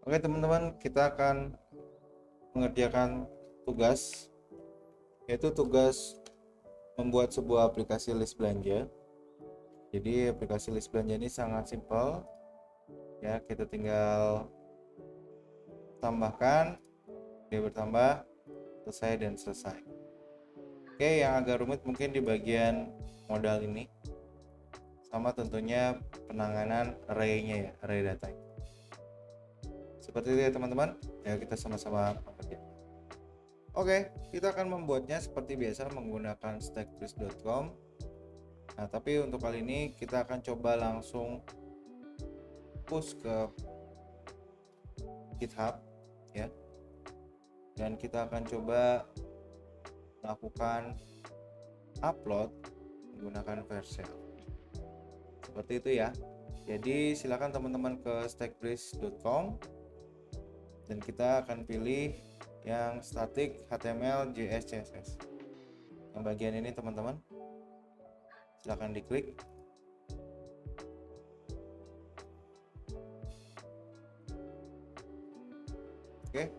Oke teman-teman, kita akan mengerjakan tugas, yaitu tugas membuat sebuah aplikasi list belanja. Jadi aplikasi list belanja ini sangat simpel ya, kita tinggal tambahkan, dia bertambah, selesai dan selesai. Oke, yang agak rumit mungkin di bagian modal ini, sama tentunya penanganan array-nya ya, array data. Seperti itu ya teman-teman, ya kita sama-sama mengerjakan. Oke, kita akan membuatnya seperti biasa menggunakan stacktrace.com. Nah, tapi untuk kali ini kita akan coba langsung push ke GitHub ya. Dan kita akan coba melakukan upload menggunakan Vercel. Seperti itu ya. Jadi silakan teman-teman ke stacktrace.com dan kita akan pilih yang static HTML JS CSS. Yang bagian ini teman-teman, silakan diklik. Oke,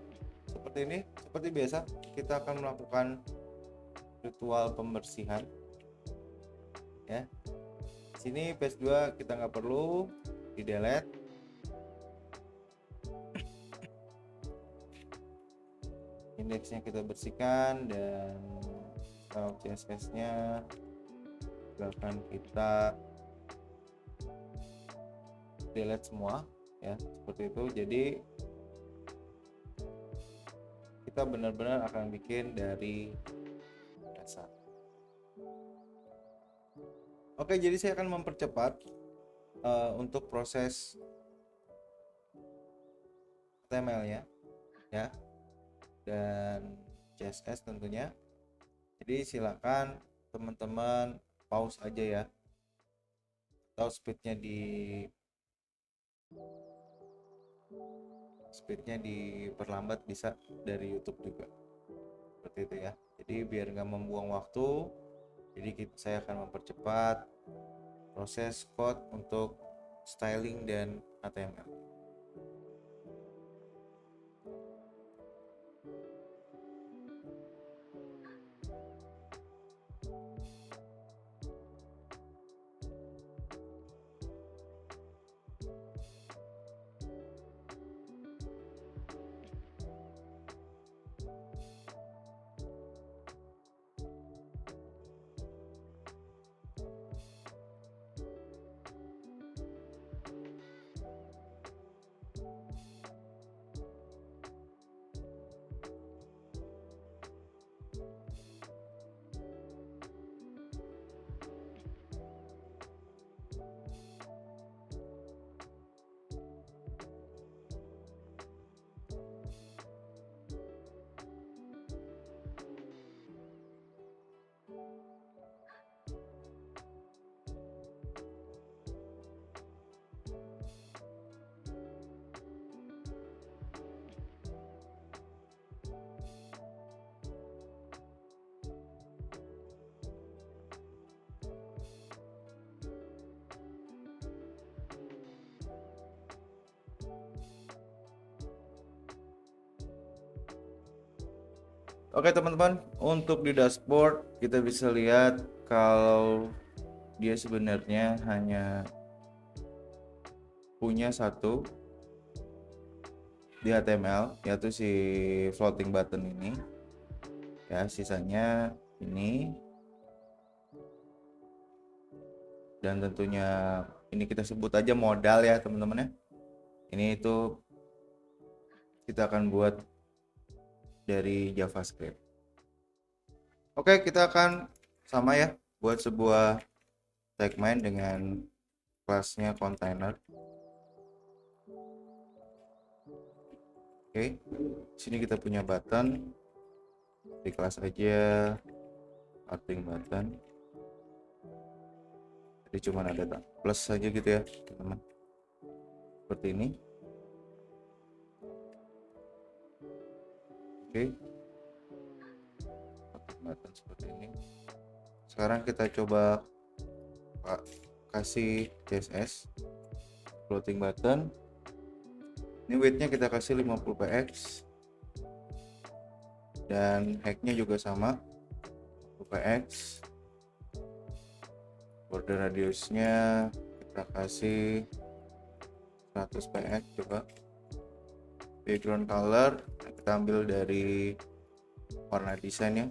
seperti ini, seperti biasa kita akan melakukan ritual pembersihan ya. Sini page 2 kita nggak perlu, di delete. Indeksnya kita bersihkan dan file CSS nya akan kita delete semua ya, seperti itu. Jadi kita benar-benar akan bikin dari dasar. Oke, jadi saya akan mempercepat untuk proses HTML-nya ya, dan CSS tentunya. Jadi silakan teman-teman pause aja ya, atau speednya diperlambat bisa dari YouTube juga, seperti itu ya. Jadi biar nggak membuang waktu, jadi saya akan mempercepat proses code untuk styling dan HTML. Oke teman-teman, untuk di dashboard kita bisa lihat kalau dia sebenarnya hanya punya satu di HTML, yaitu si floating button ini ya. Sisanya ini, dan tentunya ini kita sebut aja modal ya teman-teman ya. Ini itu kita akan buat dari JavaScript. Oke, kita akan sama ya, buat sebuah tag main dengan kelasnya container. Oke, sini kita punya button, di kelas aja adding button. Jadi cuma ada plus saja gitu ya teman-teman, seperti ini. Oke, button seperti ini. Sekarang kita coba kasih CSS floating button. Ini widthnya kita kasih 50 px dan height-nya juga sama 50 px. Border radiusnya kita kasih 100 px. Coba background color kita ambil dari warna desainnya.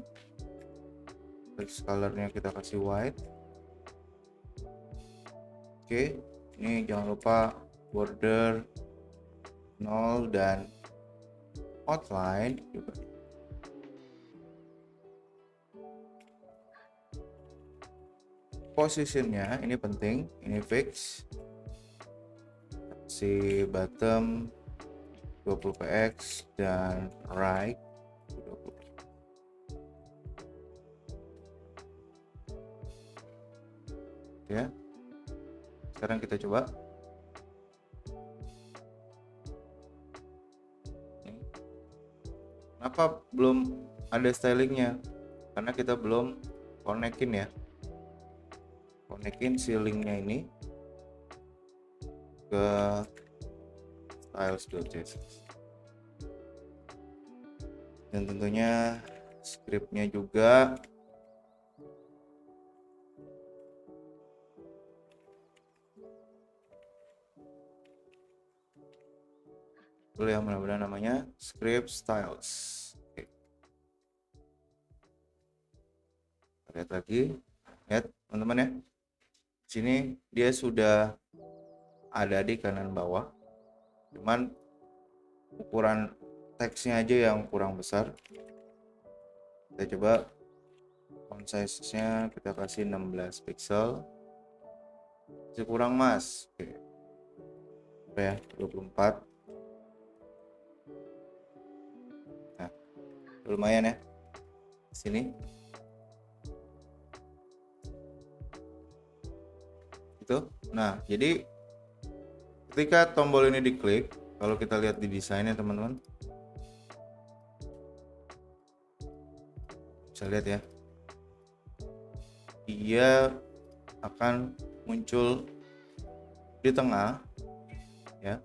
Text colornya kita kasih white. Oke, ini jangan lupa border 0 dan outline juga. Positionnya ini penting, ini fix. Si bottom 20 px dan right 20. Ya. Sekarang kita coba. Kenapa belum ada stylingnya? Karena kita belum konekin ya. Konekin ceilingnya ini ke styles.css. Dan tentunya scriptnya juga dulu yang benar-benar namanya script styles. Oke. Lihat lagi, lihat teman-teman ya. Sini dia sudah ada di kanan bawah, cuman ukuran teksnya aja yang kurang besar. Kita coba font size-nya kita kasih 16 pixel. Masih kurang mas. Oke. Apa ya, 24. Nah, lumayan ya. Sini. Gitu. Nah, jadi ketika tombol ini diklik, kalau kita lihat di desainnya teman-teman, bisa lihat ya, dia akan muncul di tengah ya.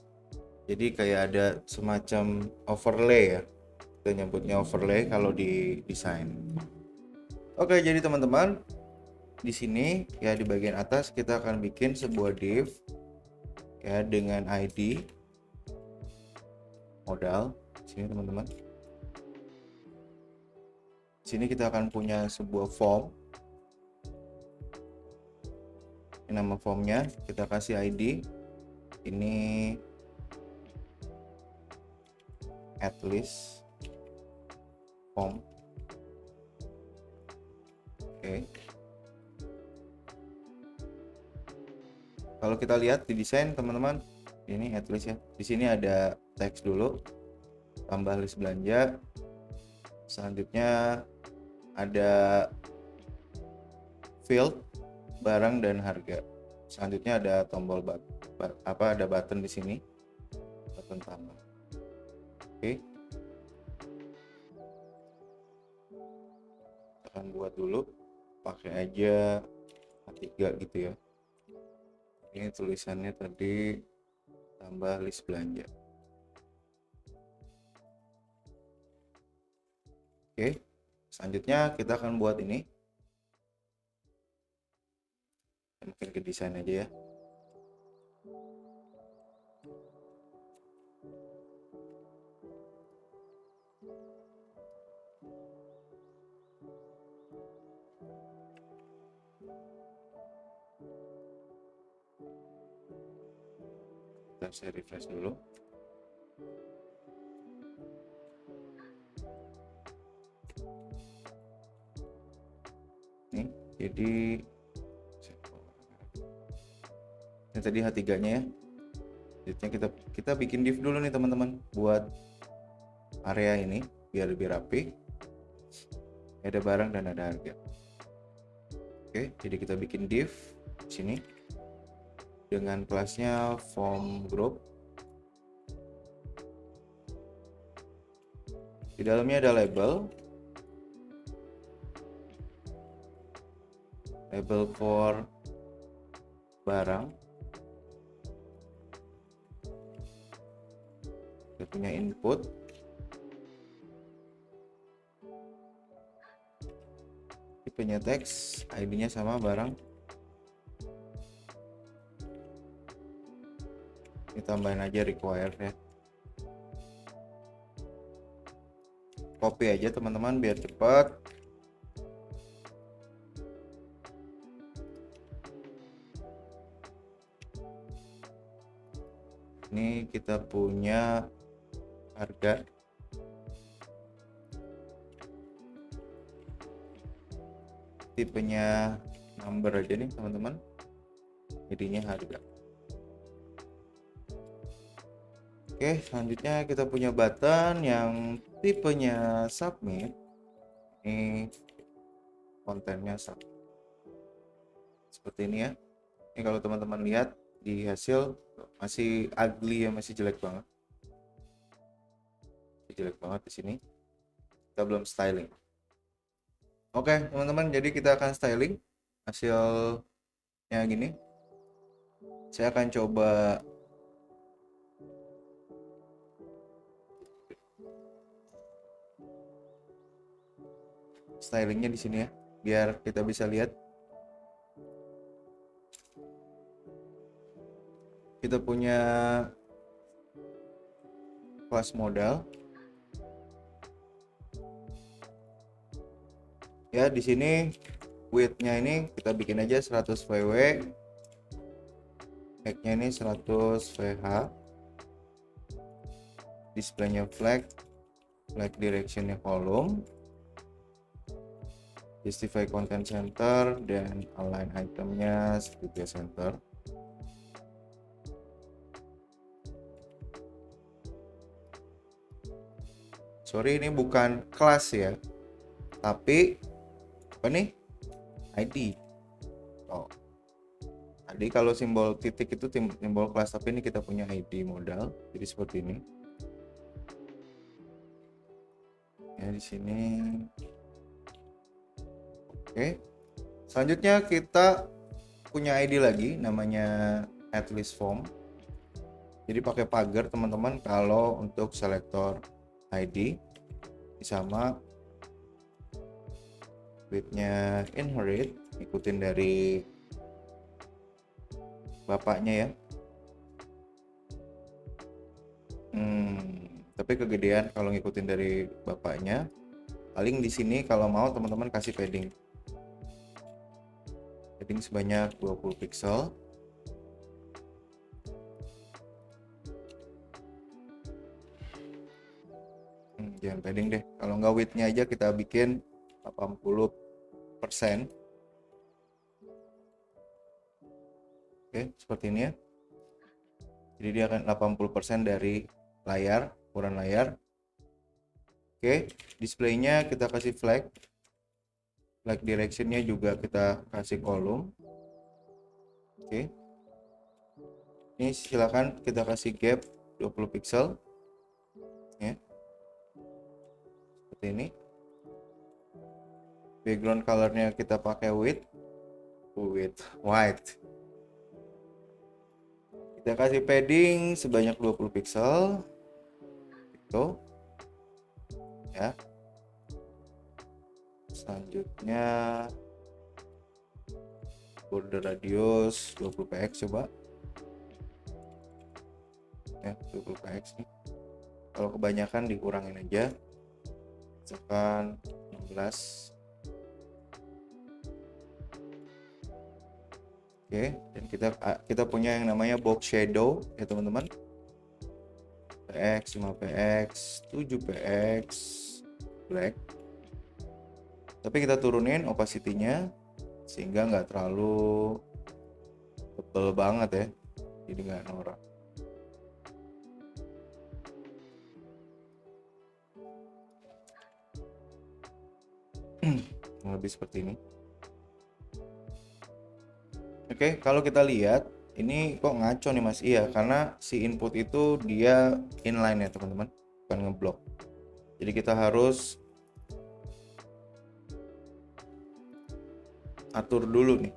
Jadi kayak ada semacam overlay ya, kita nyebutnya overlay kalau di desain. Oke, jadi teman-teman, di sini ya di bagian atas kita akan bikin sebuah div ya dengan ID modal. Sini teman-teman, sini kita akan punya sebuah form. Ini nama formnya kita kasih ID ini @list form. Oke. Kalau kita lihat di desain teman-teman, ini @list ya. Di sini ada teks dulu, tambah list belanja. Selanjutnya ada field, barang dan harga. Selanjutnya ada tombol ada button di sini, button tambah. Oke. Kita akan buat dulu, pakai aja A3 gitu ya. Ini tulisannya tadi tambah list belanja. Oke, selanjutnya kita akan buat ini. Mungkin ke desain aja ya. Saya refresh dulu. Nih, jadi ini tadi H3-nya ya. Selanjutnya kita bikin div dulu nih teman-teman buat area ini biar lebih rapi. Ada barang dan ada harga. Oke, jadi kita bikin div di sini dengan kelasnya form group. Di dalamnya ada label for barang, Kita punya input, tipenya teks, ID-nya sama barang. Ini tambahin aja required ya. Copy aja teman-teman biar cepat. Ini kita punya harga. Tipenya number aja nih teman-teman. Jadinya harga. Oke, selanjutnya kita punya button yang tipenya submit. Ini kontennya submit. Seperti ini ya. Ini kalau teman-teman lihat di hasil masih ugly ya, masih jelek banget. Jelek banget di sini. Kita belum styling. Oke, teman-teman, jadi kita akan styling hasilnya gini. Saya akan coba stylingnya di sini ya, biar kita bisa lihat. Kita punya kelas modal. Ya, di sini width-nya ini kita bikin aja 100 VW. Height-nya ini 100 VH. Display-nya flag direction-nya column. Justify content center dan align itemnya seperti center. Sorry, ini bukan kelas ya, tapi apa nih? ID. Oh, tadi kalau simbol titik itu simbol kelas, tapi ini kita punya ID modal, jadi seperti ini. Ya, di sini. Oke. Selanjutnya kita punya ID lagi, namanya addList form. Jadi pakai pagar teman-teman kalau untuk selektor ID sama width-nya inherit, ikutin dari bapaknya ya. Tapi kegedean kalau ngikutin dari bapaknya. Paling di sini kalau mau teman-teman kasih padding. Padding sebanyak 20 pixel. Jangan padding deh. Kalau nggak width-nya aja kita bikin 80%. Oke, seperti ini ya. Jadi dia akan 80% dari layar, ukuran layar. Oke, displaynya kita kasih flag directionnya juga kita kasih kolom. Oke, ini silakan kita kasih gap 20 pixel ya, seperti ini. Background colornya kita pakai white. Kita kasih padding sebanyak 20 pixel itu ya. Selanjutnya border radius 20 px, coba ya, 20 px nih. Kalau kebanyakan dikurangin aja, misalkan 16. Oke, dan kita punya yang namanya box shadow ya teman-teman. PX, 5 px, 7 px, black. Tapi kita turunin opacity-nya sehingga nggak terlalu tebel banget ya, jadi nggak norak. Lebih seperti ini. Oke, kalau kita lihat ini kok ngaco nih Mas. Iya, karena si input itu dia inline ya teman-teman, bukan ngeblok. Jadi kita harus atur dulu nih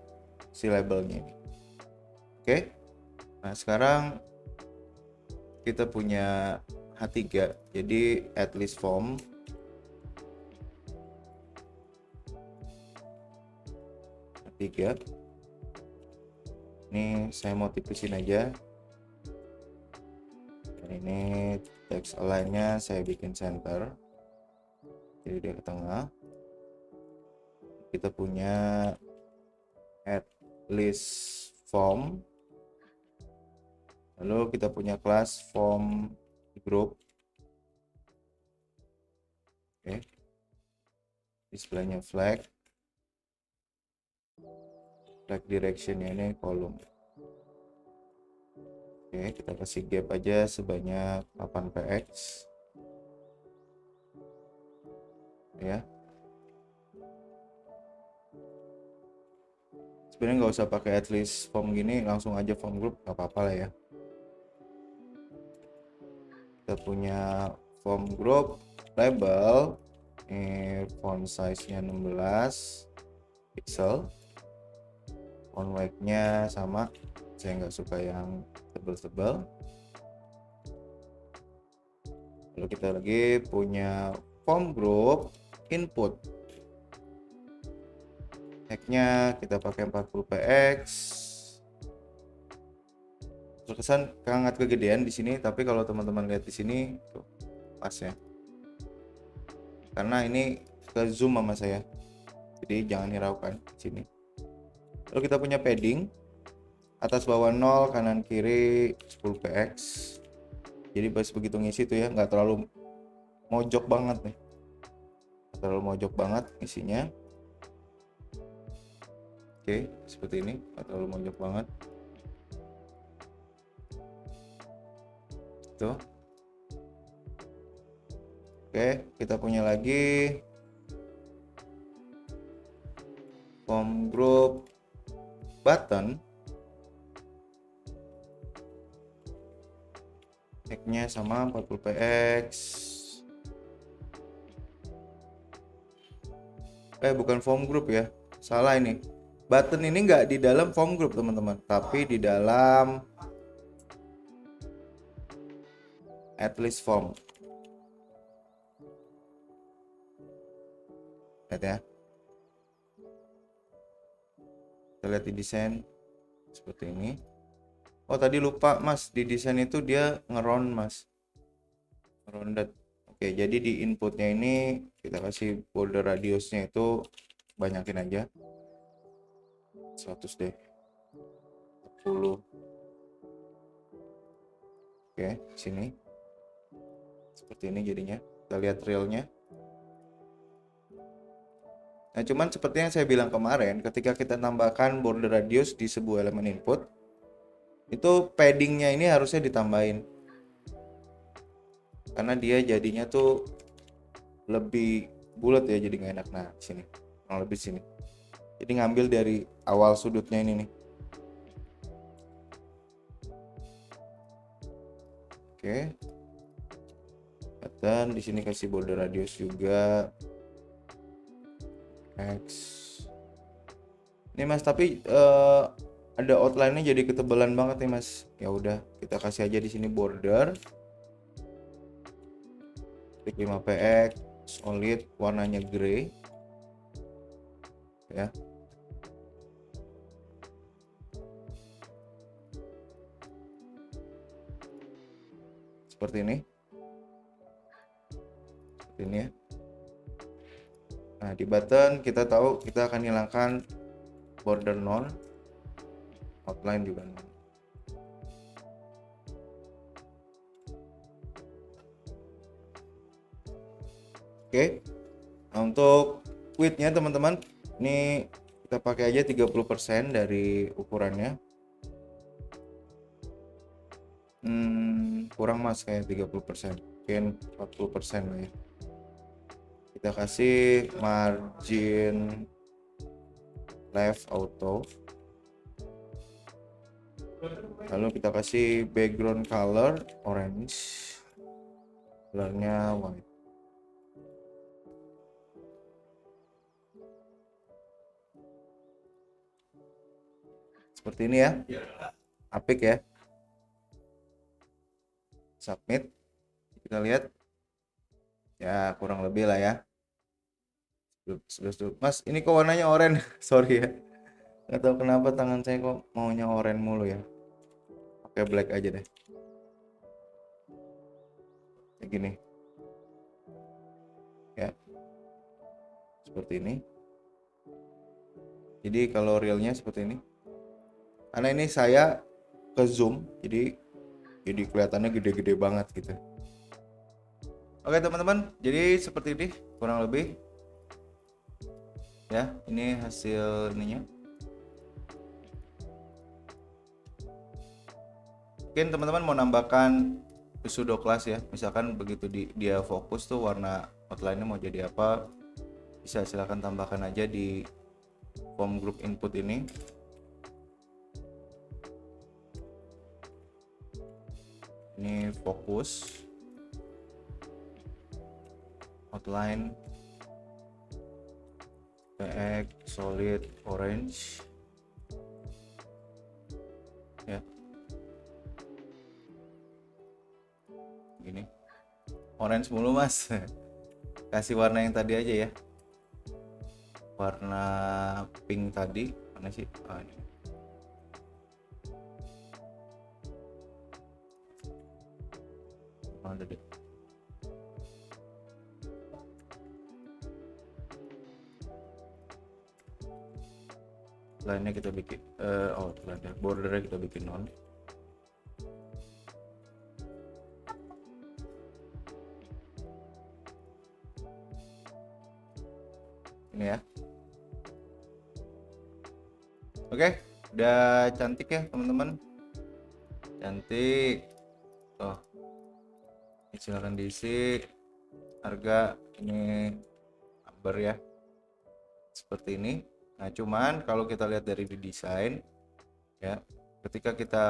si labelnya ini. Oke, nah sekarang kita punya H3, jadi at least form. H3. Ini saya mau tipisin aja. Dan ini text align-nya saya bikin center. Jadi dia ke tengah. Kita punya at list form. Lalu kita punya kelas form group. Oke. Displaynya flag. Flag directionnya ini kolom. Oke, kita kasih gap aja sebanyak 8px. Ya. Sebenarnya nggak usah pakai at least form gini, langsung aja form group nggak apa-apa lah ya. Kita punya form group label, ini font size-nya 16 pixel, font weight-nya sama, saya nggak suka yang tebel-tebel. Lalu kita lagi punya form group input, tag-nya kita pakai 40px. Terkesan sangat kegedean di sini, tapi kalau teman-teman lihat di sini tuh pas ya. Karena ini ke zoom sama saya. Jadi jangan hiraukan di sini. Lalu kita punya padding atas bawah 0, kanan kiri 10px. Jadi pas begitu ngisi tuh ya nggak terlalu mojok banget nih. Nggak terlalu mojok banget isinya. Oke, seperti ini, nggak terlalu mojok banget. Tuh. Oke, kita punya lagi form group button, tag-nya sama 40px. Bukan form group ya, salah ini. Button ini nggak di dalam form group teman-teman, tapi di dalam at least form. Lihat ya. Kita lihat di desain seperti ini. Oh tadi lupa mas, di desain itu dia ngeround mas, ngerounded. Oke, jadi di inputnya ini kita kasih border radiusnya itu banyakin aja 100 deh, 10. Oke, sini seperti ini jadinya. Kita lihat realnya. Nah cuman seperti yang saya bilang kemarin, ketika kita tambahkan border radius di sebuah elemen input, itu paddingnya ini harusnya ditambahin, karena dia jadinya tuh lebih bulat ya, jadi nggak enak. Nah sini kurang lebih sini, jadi ngambil dari awal sudutnya ini nih. Oke, dan di sini kasih border radius juga X. Nih mas, tapi ada outline-nya jadi ketebalan banget nih mas. Ya udah, kita kasih aja di sini border klik 5px solid, warnanya grey ya. Seperti ini. Seperti ini ya. Nah, di button kita tahu kita akan hilangkan border none, outline juga none. Oke. Nah, untuk width-nya teman-teman, ini kita pakai aja 30% dari ukurannya. Kurang mas kayak 30%, mungkin 40% lah ya. Kita kasih margin left auto, lalu kita kasih background color orange, colornya white. Seperti ini ya, apik ya. Submit, kita lihat ya kurang lebih lah ya. 11 Mas, ini kok warnanya oranye? Sorry ya, nggak tahu kenapa tangan saya kok maunya oranye mulu ya. Pakai black aja deh, kayak gini ya, seperti ini. Jadi kalau realnya seperti ini, karena ini saya ke zoom, jadi kelihatannya gede-gede banget gitu. Oke teman-teman, jadi seperti ini kurang lebih ya, ini hasil ininya. Mungkin teman-teman mau nambahkan pseudo class ya, misalkan begitu dia fokus tuh warna outline-nya mau jadi apa, bisa silahkan tambahkan aja di form group input ini. Ini fokus outline PX solid orange ya, gini orange mulu mas. Kasih warna yang tadi aja ya, warna pink tadi mana sih, ini. Ada deh. Lainnya kita bikin bordernya kita bikin nol. Ini ya. Oke, udah cantik ya teman-teman, cantik. Oh, silakan diisi harga ini number ya, seperti ini. Nah cuman kalau kita lihat dari di desain ya, ketika kita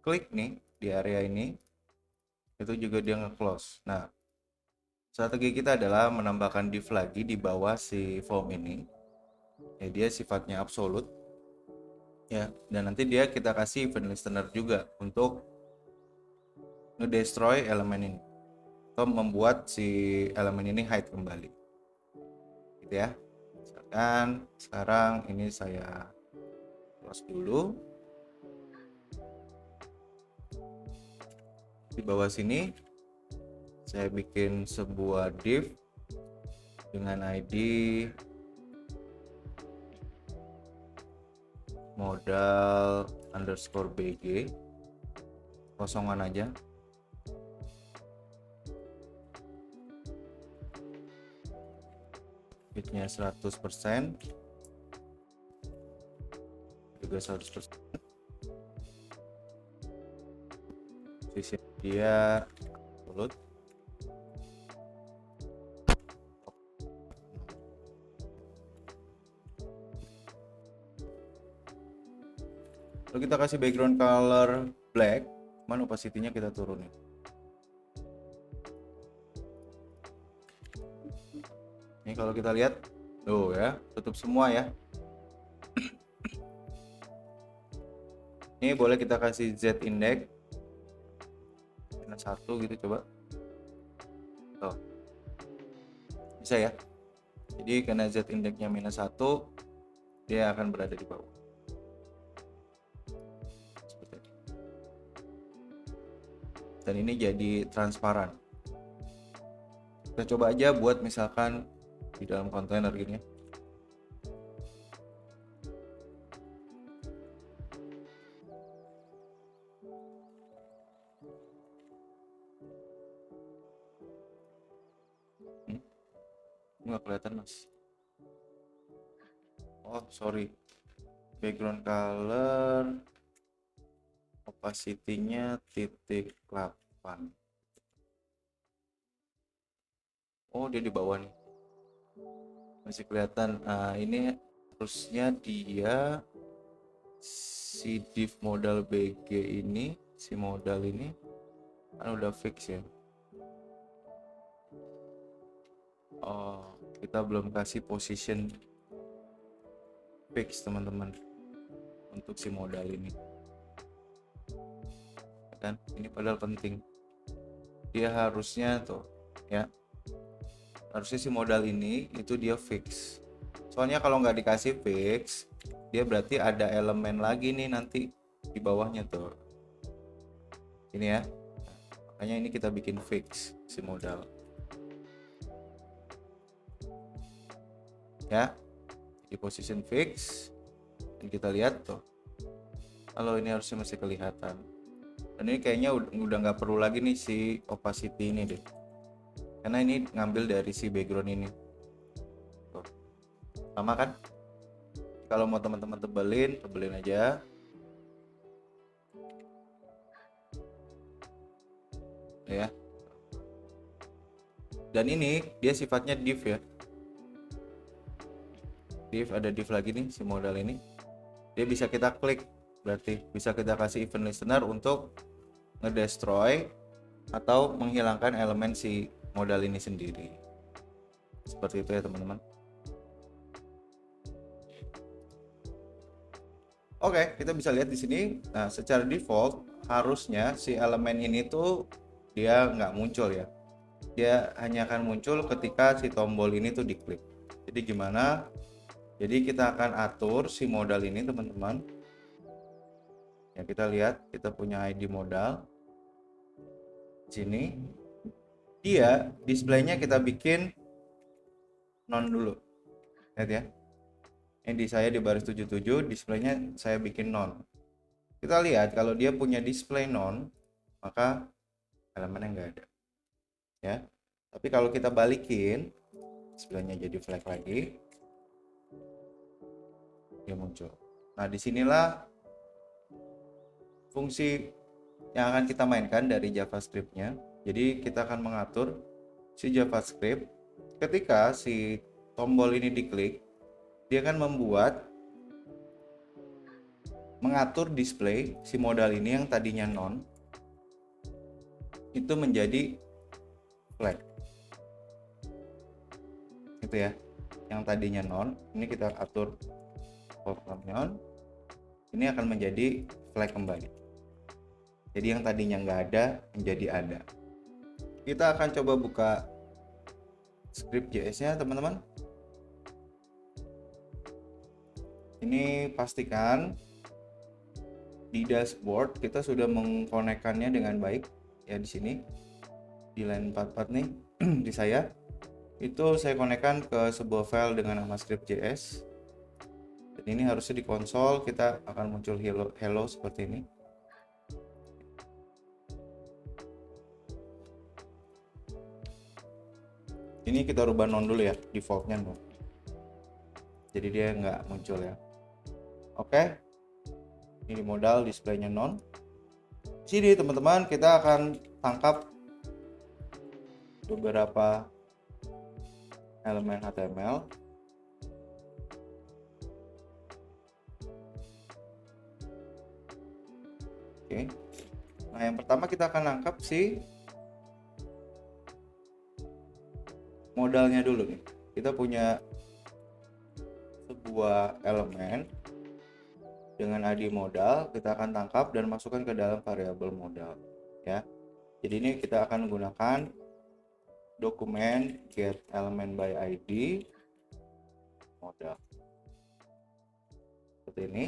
klik nih di area ini, itu juga dia nge-close. Nah strategi kita adalah menambahkan div lagi di bawah si form ini ya, dia sifatnya absolut ya, dan nanti dia kita kasih event listener juga untuk ngedestroy elemen ini atau membuat si elemen ini hide kembali gitu ya. Misalkan sekarang ini saya close dulu. Di bawah sini saya bikin sebuah div dengan ID modal underscore bg, kosongan aja. Bitnya 100%, juga 100%. Sisi dia absolut. Lalu kita kasih background color black, cuman opacity-nya kita turunin. Ini kalau kita lihat, tuh ya, tutup semua ya. Ini boleh kita kasih Z index -1 gitu, coba. Tuh. Bisa ya. Jadi karena Z indexnya -1, dia akan berada di bawah. Seperti ini. Dan ini jadi transparan. Kita coba aja buat misalkan di dalam kontainer gini ya. Nggak kelihatan mas. Oh sorry, background color opacity-nya -8. Oh dia di bawah nih, masih kelihatan. Ini harusnya dia si div modal BG ini, si modal ini kan udah fix ya. Oh kita belum kasih position fix teman-teman untuk si modal ini kan, ini padahal penting. dia harusnya tuh ya, harusnya si modal ini itu dia fix. Soalnya kalau nggak dikasih fix, dia berarti ada elemen lagi nih nanti di bawahnya tuh. Ini ya. Makanya ini kita bikin fix si modal. Ya. Di position fix, dan kita lihat tuh. Kalau ini harusnya masih kelihatan. Dan ini kayaknya udah nggak perlu lagi nih si opacity ini deh. Karena ini ngambil dari si background ini. Tuh. Sama kan? Kalau mau teman-teman tebelin aja. Ya. Dan ini dia sifatnya div ya. Ada div lagi nih si modal ini. Dia bisa kita klik, berarti bisa kita kasih event listener untuk ngedestroy atau menghilangkan elemen si modal ini sendiri. Seperti itu ya teman-teman. Oke, kita bisa lihat di sini. Nah, secara default harusnya si elemen ini tuh dia nggak muncul ya. Dia hanya akan muncul ketika si tombol ini tuh diklik. Jadi gimana? Jadi kita akan atur si modal ini teman-teman. Ya, kita lihat kita punya ID modal. Sini dia displaynya kita bikin non dulu. Lihat ya. Ini di saya di baris 77 displaynya saya bikin non. Kita lihat kalau dia punya display non, maka elemennya nggak ada. Ya. Tapi kalau kita balikin, displaynya jadi flag lagi, dia muncul. Nah, disinilah fungsi yang akan kita mainkan dari JavaScript-nya. Jadi kita akan mengatur si JavaScript ketika si tombol ini diklik, dia akan mengatur display si modal ini yang tadinya non itu menjadi flag. Itu ya, yang tadinya non ini kita atur non, ini akan menjadi flag kembali. Jadi yang tadinya nggak ada menjadi ada. Kita akan coba buka script JS-nya teman-teman. Ini pastikan di dashboard kita sudah mengkonekkannya dengan baik ya. Di sini di line 44 nih di saya itu saya konekkan ke sebuah file dengan nama script.js, dan ini harusnya di konsol kita akan muncul hello seperti ini. Ini kita rubah non dulu ya, defaultnya non, jadi dia nggak muncul ya. Oke, ini modal displaynya non. Sini teman-teman kita akan tangkap beberapa elemen HTML. Oke, nah yang pertama kita akan tangkap si modalnya dulu nih. Kita punya sebuah elemen dengan ID modal, kita akan tangkap dan masukkan ke dalam variabel modal ya. Jadi ini kita akan menggunakan dokumen get element by ID modal seperti ini.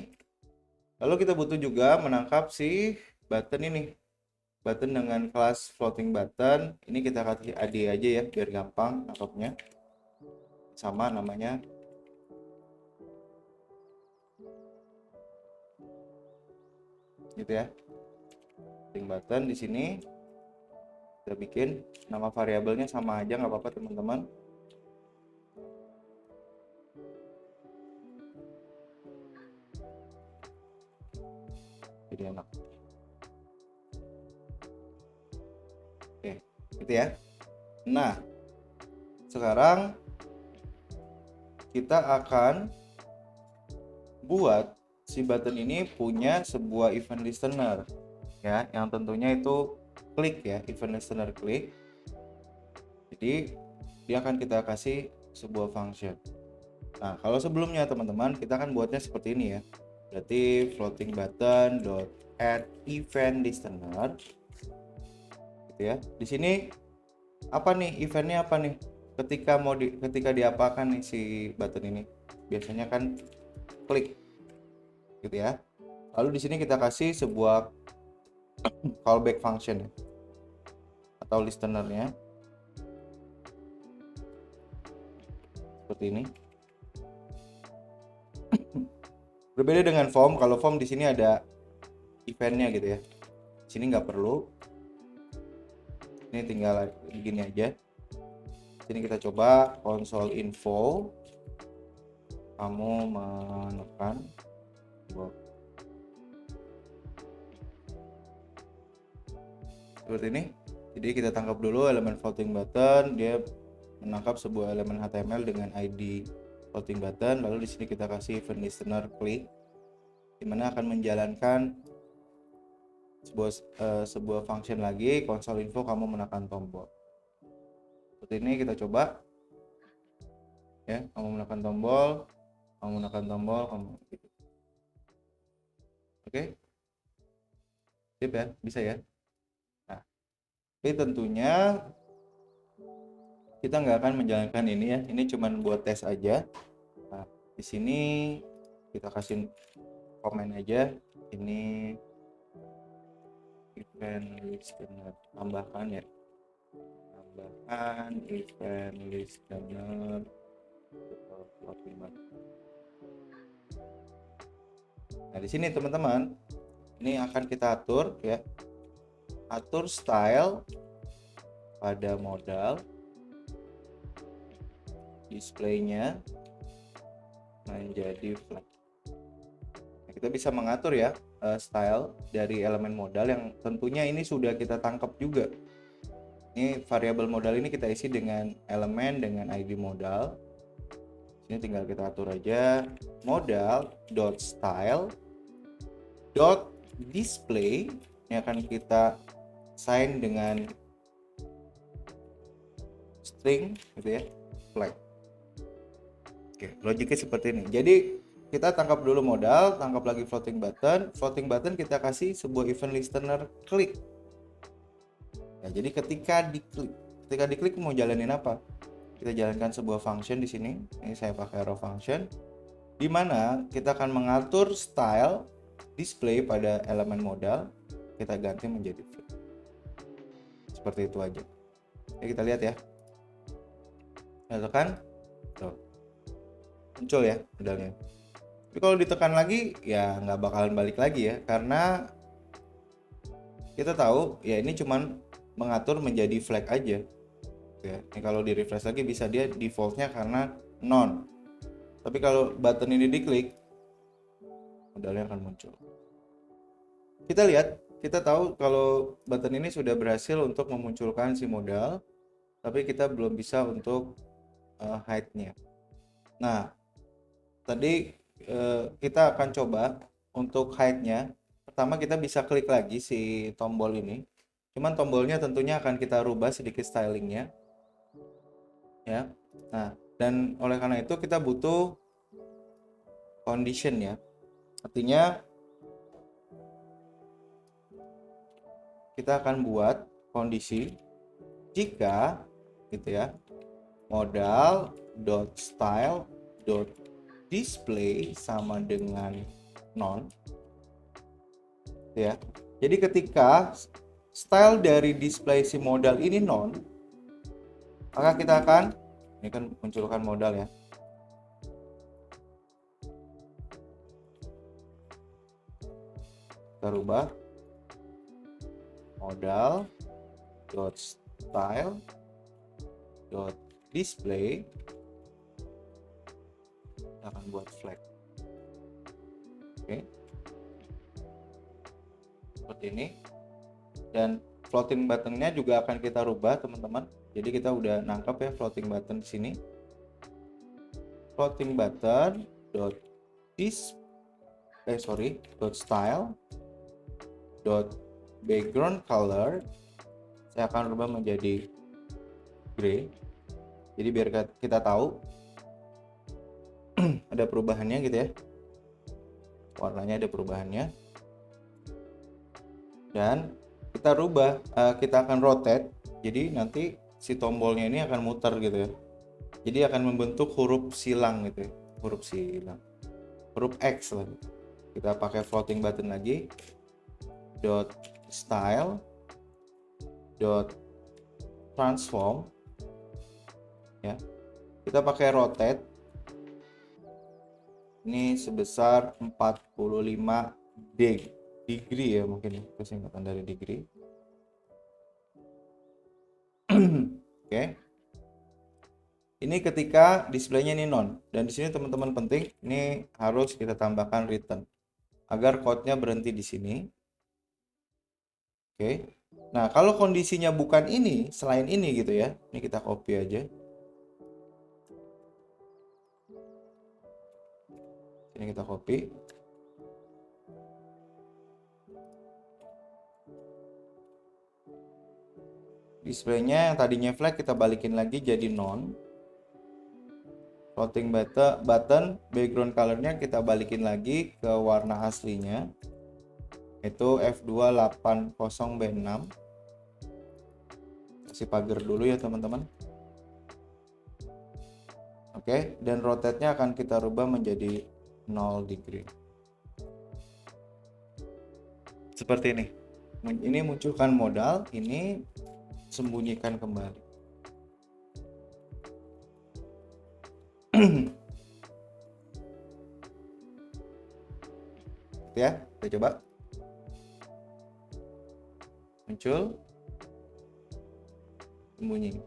Lalu kita butuh juga menangkap si button ini, button dengan kelas floating button. Ini kita kasih ID aja ya biar gampang nangkapnya, sama namanya gitu ya, floating button. Di sini kita bikin nama variabelnya sama aja, nggak apa-apa teman-teman. Jadi enak. Oke, gitu ya. Nah, sekarang kita akan buat si button ini punya sebuah event listener ya, yang tentunya itu klik ya, event listener klik. Jadi dia akan kita kasih sebuah function. Nah, kalau sebelumnya teman-teman kita akan buatnya seperti ini ya. Berarti floating button dot add event listener, gitu ya. Di sini apa nih eventnya, apa nih ketika diapakan nih si button ini, biasanya kan klik gitu ya. Lalu di sini kita kasih sebuah callback function ya, atau listenernya seperti ini. Berbeda dengan form, kalau form di sini ada eventnya gitu ya. Di sini nggak perlu. Ini tinggal begini aja. Sini kita coba console info. Kamu menekan seperti ini. Jadi kita tangkap dulu elemen floating button, dia menangkap sebuah elemen HTML dengan ID floating button. Lalu di sini kita kasih event listener click, dimana akan menjalankan sebuah function lagi, console info kamu menekan tombol. Seperti ini kita coba ya, kamu menekan tombol, kamu gitu. Oke. Sip ya, bisa ya. Nah, tapi tentunya kita nggak akan menjalankan ini ya, ini cuman buat tes aja. Nah, di sini kita kasih komen aja, ini event listener, tambahkan event listener. Nah, di sini teman-teman, ini akan kita atur ya, atur style pada modal, displaynya menjadi flag. Nah, kita bisa mengatur ya style dari elemen modal yang tentunya ini sudah kita tangkap juga. Ini variabel modal ini kita isi dengan elemen dengan ID modal. Ini tinggal kita atur aja modal dot style dot display, ini akan kita assign dengan string gitu ya, flag. Oke, logiknya seperti ini. Jadi kita tangkap dulu modal, tangkap lagi floating button kita kasih sebuah event listener klik. Nah, jadi ketika diklik mau jalanin apa? Kita jalankan sebuah function di sini. Ini saya pakai raw function, di mana kita akan mengatur style display pada elemen modal, kita ganti menjadi flag. Seperti itu aja. Oke, kita lihat ya. Tekan, muncul ya modalnya. Tapi kalau ditekan lagi ya nggak bakalan balik lagi ya, karena kita tahu ya ini cuman mengatur menjadi flag aja ya. Ini kalau di refresh lagi bisa dia defaultnya karena non, tapi kalau button ini diklik modalnya akan muncul. Kita lihat, kita tahu kalau button ini sudah berhasil untuk memunculkan si modal, tapi kita belum bisa untuk hide-nya. Nah, tadi kita akan coba untuk hide-nya. Pertama kita bisa klik lagi si tombol ini, cuman tombolnya tentunya akan kita rubah sedikit stylingnya ya. Nah, dan oleh karena itu kita butuh condition ya, artinya kita akan buat kondisi jika gitu ya, modal dot style dot display sama dengan non ya. Jadi ketika style dari display si modal ini non, maka kita akan ini kan munculkan modal ya. Kita rubah modal dot style dot display, kita akan buat flag. Oke, seperti ini. Dan floating buttonnya juga akan kita rubah teman-teman. Jadi kita udah nangkap ya floating button di sini. Floating button dot dot style dot background color saya akan rubah menjadi gray. Jadi biar kita tahu ada perubahannya gitu ya, warnanya ada perubahannya. Dan kita rubah, kita akan rotate. Jadi nanti si tombolnya ini akan muter gitu ya. Jadi akan membentuk huruf silang gitu ya. Huruf silang. Huruf X lah. Kita pakai floating button lagi. Dot style. Dot transform. Ya. Kita pakai rotate. Ini sebesar 45 degree ya, mungkin kesingkatan dari degree. Oke. Ini ketika displaynya ini non, dan di sini teman-teman penting ini harus kita tambahkan return agar code-nya berhenti di sini. Oke. Nah, kalau kondisinya bukan ini, selain ini gitu ya. Ini kita copy aja. Ini kita copy. Displaynya yang tadinya flag kita balikin lagi jadi non. Floating button background colornya kita balikin lagi ke warna aslinya, itu F280B6. Kasih pagar dulu ya teman-teman. Oke, dan rotate-nya akan kita rubah menjadi 0 degree. Seperti ini. Ini munculkan modal, ini sembunyikan kembali. Ya, kita coba. Muncul, sembunyi.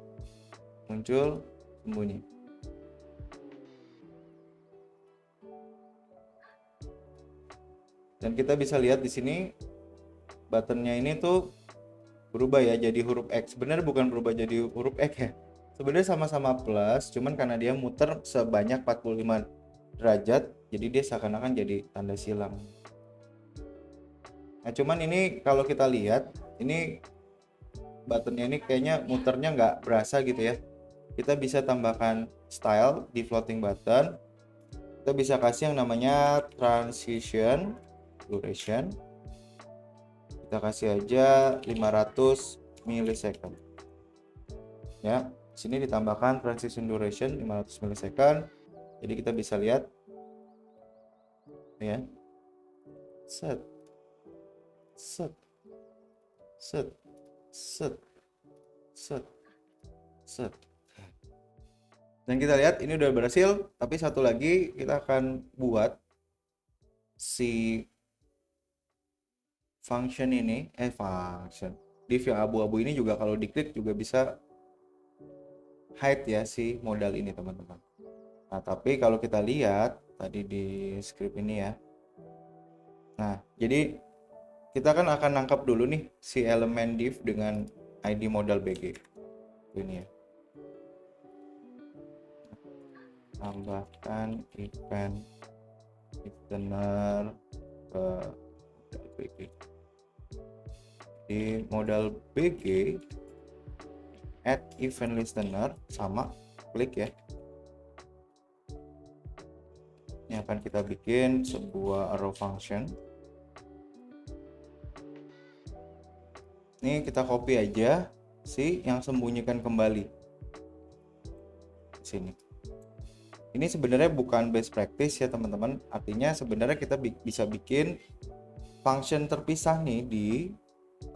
Muncul, sembunyi. Dan kita bisa lihat di sini buttonnya ini tuh berubah ya jadi huruf X. Sebenarnya bukan berubah jadi huruf X ya. Sebenarnya sama-sama plus, cuman karena dia muter sebanyak 45 derajat, jadi dia seakan-akan jadi tanda silang. Nah, cuman ini kalau kita lihat, ini buttonnya ini kayaknya muternya nggak berasa gitu ya. Kita bisa tambahkan style di floating button. Kita bisa kasih yang namanya transition duration. Kita kasih aja 500 milisecond. Ya, sini ditambahkan transition duration 500 milisecond. Jadi kita bisa lihat ya. Set. Set. Set. Set. Set. Set. Dan kita lihat ini udah berhasil, tapi satu lagi kita akan buat si function ini, function div yang abu-abu ini juga kalau diklik juga bisa hide ya si modal ini teman-teman. Nah, tapi kalau kita lihat tadi di script ini ya. Nah, jadi kita kan akan nangkap dulu nih si elemen div dengan ID modal BG. Ini ya. Tambahkan event listener ke modal BG. Di modal BG add event listener sama klik ya. Ini akan kita bikin sebuah arrow function. Ini kita copy aja si yang sembunyikan kembali sini. Ini sebenarnya bukan best practice ya teman-teman. Artinya sebenarnya kita bisa bikin function terpisah nih di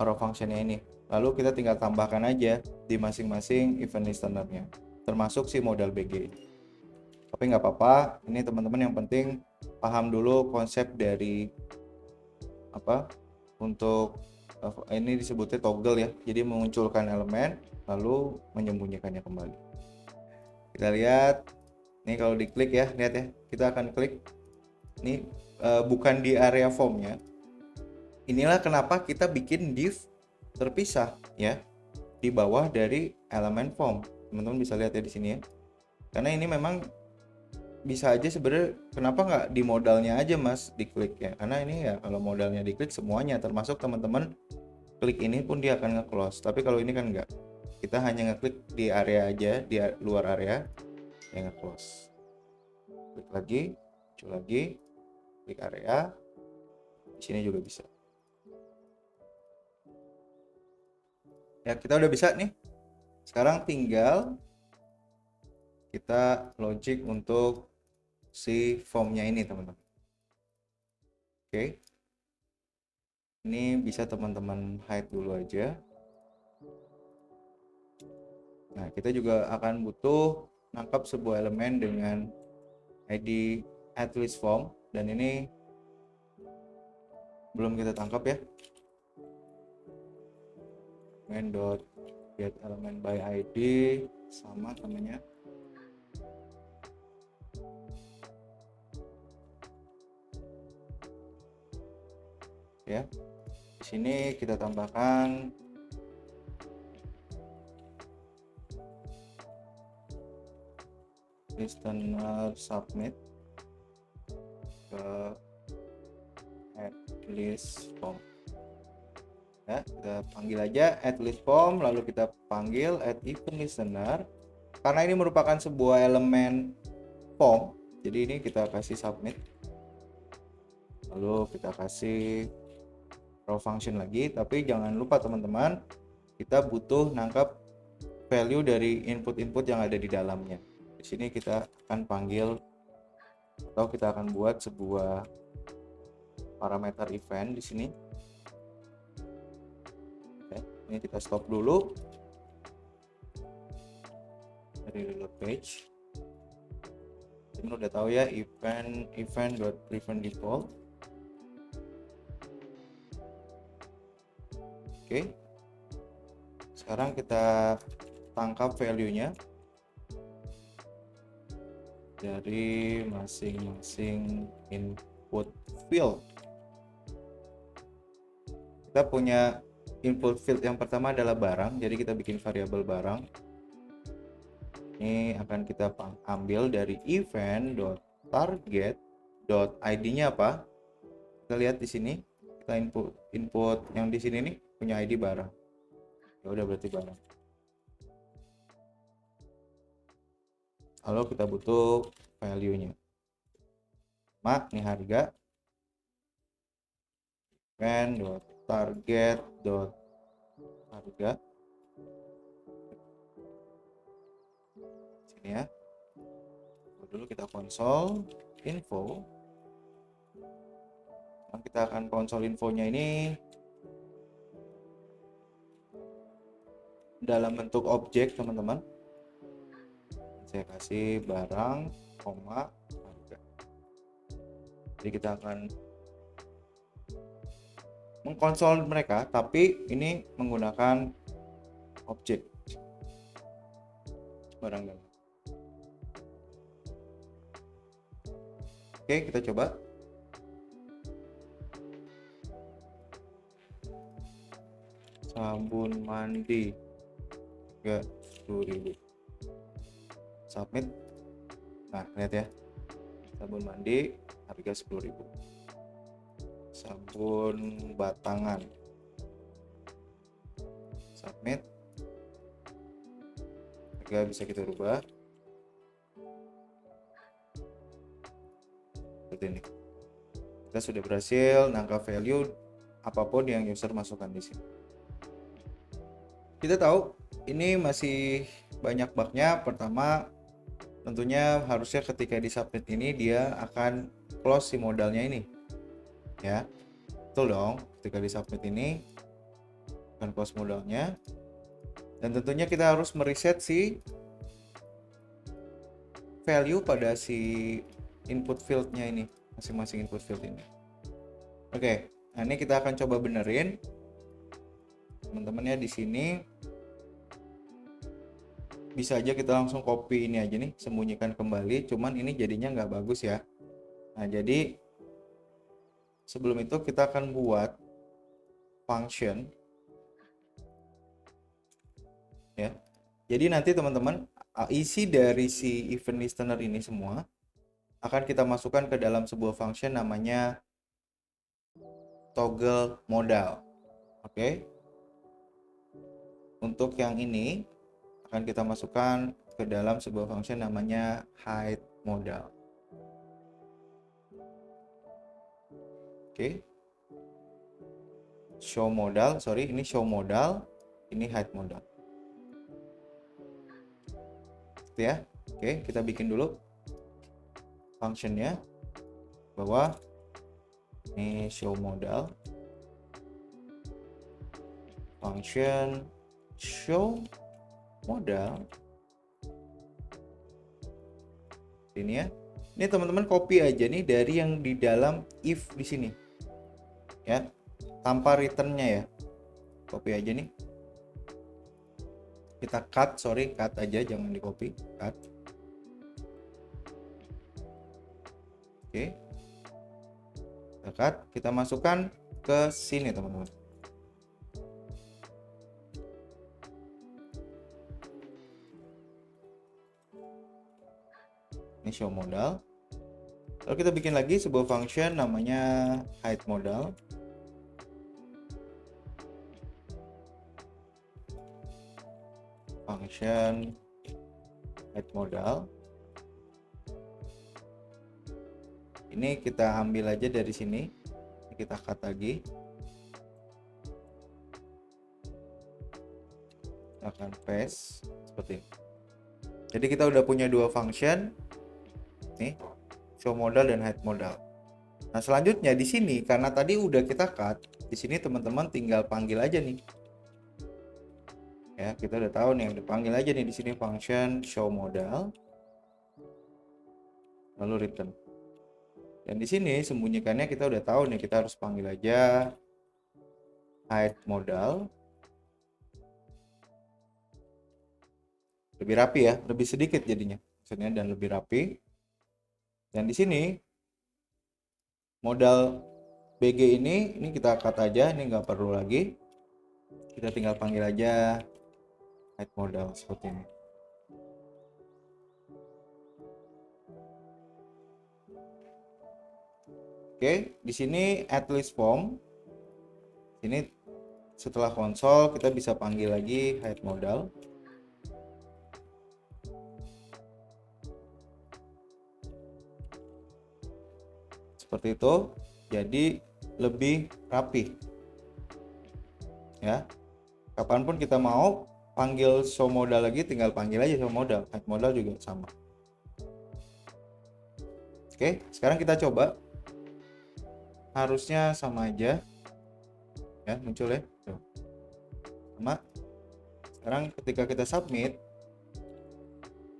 arrow functionnya ini. Lalu kita tinggal tambahkan aja di masing-masing event listenernya, termasuk si modal BG. Tapi nggak apa-apa. Ini teman-teman yang penting paham dulu konsep dari apa untuk ini disebutnya toggle ya. Jadi memunculkan elemen lalu menyembunyikannya kembali. Kita lihat. Nih kalau diklik ya, lihat ya. Kita akan klik. Ini bukan di area formnya. Inilah kenapa kita bikin div terpisah ya di bawah dari elemen form. Teman-teman bisa lihat ya di sini ya. Karena ini memang bisa aja sebenarnya kenapa nggak di modalnya aja mas diklik ya. Karena ini ya kalau modalnya diklik semuanya termasuk teman-teman klik ini pun dia akan nge-close. Tapi kalau ini kan enggak. Kita hanya ngeklik di area aja, di luar area yang nge-close. Klik lagi, muncul lagi, klik area. Di sini juga bisa. Ya, kita udah bisa nih. Sekarang tinggal kita logic untuk si formnya ini, teman-teman. Oke. Ini bisa teman-teman hide dulu aja. Nah, kita juga akan butuh nangkap sebuah elemen dengan ID @listForm, dan ini belum kita tangkap ya. Get element by ID sama namanya. Ya. Di sini kita tambahkan listener submit ke @listForm. Ya, kita panggil aja @listForm, lalu kita panggil @eventListener. Karena ini merupakan sebuah elemen form, jadi ini kita kasih submit. Lalu kita kasih raw function lagi, tapi jangan lupa teman-teman, kita butuh nangkap value dari input-input yang ada di dalamnya. Di sini kita akan panggil atau kita akan buat sebuah parameter event di sini. Oke, ini kita stop dulu dari reload page. Ini udah tahu ya, event default. Oke. Sekarang kita tangkap value-nya dari masing-masing input field. Kita punya input field yang pertama adalah barang, jadi kita bikin variabel barang. Ini akan kita ambil dari event.target.id-nya apa? Kita lihat di sini, kita input yang di sini nih punya ID barang. Ya udah, berarti barang. Lalu kita butuh value-nya. Ini harga. Event.target.harga. Sini ya. Dulu kita konsol info. Nah, kita akan konsol infonya ini dalam bentuk objek, teman-teman. Saya kasih barang, koma, harga. Jadi kita akan mengkonsol mereka, tapi ini menggunakan objek barang dalam. Oke, kita coba. Sabun mandi 10.000. Submit. Nah, lihat ya, sabun mandi harga 10.000. Sabun batangan, submit. Harga bisa kita rubah seperti ini. Kita sudah berhasil nangkap value apapun yang user masukkan di sini. Kita tahu ini masih banyak bugnya. Pertama, tentunya harusnya ketika di submit ini dia akan close si modalnya ini, ya betul dong. Ketika di submit ini akan close modalnya, dan tentunya kita harus mereset si value pada si input fieldnya ini, masing-masing input field ini. Oke, nah ini kita akan coba benerin teman-teman ya. Di sini bisa aja kita langsung copy ini aja nih, sembunyikan kembali, cuman ini jadinya nggak bagus ya. Nah, jadi sebelum itu kita akan buat function ya. Jadi nanti teman-teman, isi dari si event listener ini semua akan kita masukkan ke dalam sebuah function namanya toggle modal. Oke. Untuk yang ini akan kita masukkan ke dalam sebuah function namanya hide modal. Oke. Show modal, sorry, ini show modal. ini height modal. Gitu ya. Oke, kita bikin dulu functionnya bahwa ini show modal, function show modal ini ya. Ini teman-teman copy aja nih dari yang di dalam if di sini ya, tanpa returnnya ya, copy aja nih. Kita cut aja, jangan di copy, cut. Oke, kita cut, kita masukkan ke sini teman-teman. Ini show modal. Lalu kita bikin lagi sebuah function namanya height modal. Function height modal. Ini kita ambil aja dari sini. Kita cut lagi. Kita akan paste seperti ini. Jadi kita udah punya dua function. Nih, show modal dan height modal. Nah, selanjutnya di sini karena tadi udah kita cut, di sini teman-teman tinggal panggil aja nih. Ya, kita udah tahu nih, udah panggil aja nih di sini function show modal. Lalu return. Dan di sini sembunyikannya kita udah tahu nih, kita harus panggil aja height modal. Lebih rapi ya, lebih sedikit jadinya maksudnya, dan lebih rapi. Dan di sini modal BG ini kita cut aja, ini nggak perlu lagi. Kita tinggal panggil aja height modal seperti ini. Oke, di sini add list form. Ini setelah konsol kita bisa panggil lagi height modal. Seperti itu, jadi lebih rapi. Ya, kapanpun kita mau panggil show modal lagi, tinggal panggil aja show modal, height modal juga sama. Oke, sekarang kita coba. Harusnya sama aja ya, muncul ya. Tuh. Sama. Sekarang ketika kita submit,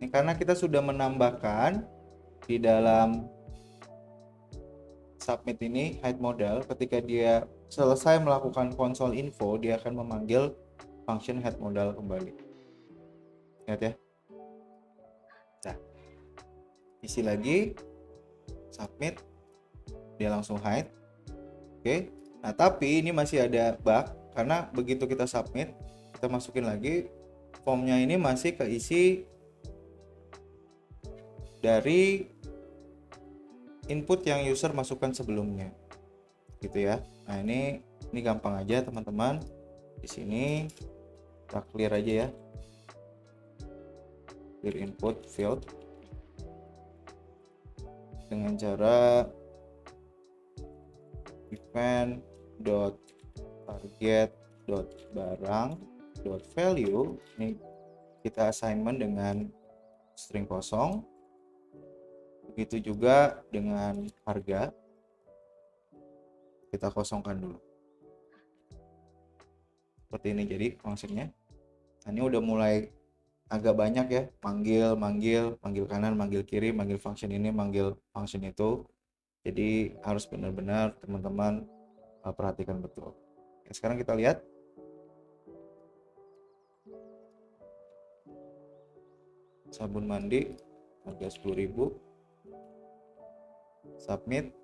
ini karena kita sudah menambahkan di dalam submit ini height modal, ketika dia selesai melakukan console info, dia akan memanggil function height modal kembali. Lihat ya. Nah, isi lagi, submit, dia langsung height. Oke, nah tapi ini masih ada bug karena begitu kita submit, kita masukin lagi, formnya ini masih keisi dari input yang user masukkan sebelumnya, gitu ya. Nah ini gampang aja teman-teman. Di sini kita clear aja ya, clear input field dengan cara event.target.barang.value. Ini kita assignment dengan string kosong. Begitu juga dengan harga, kita kosongkan dulu. Seperti ini jadi fungsinya. Nah, ini udah mulai agak banyak ya, manggil kanan, manggil kiri, manggil function ini, manggil function itu. Jadi harus benar-benar teman-teman perhatikan betul. Oke, sekarang kita lihat. Sabun mandi harga 10.000. Submit,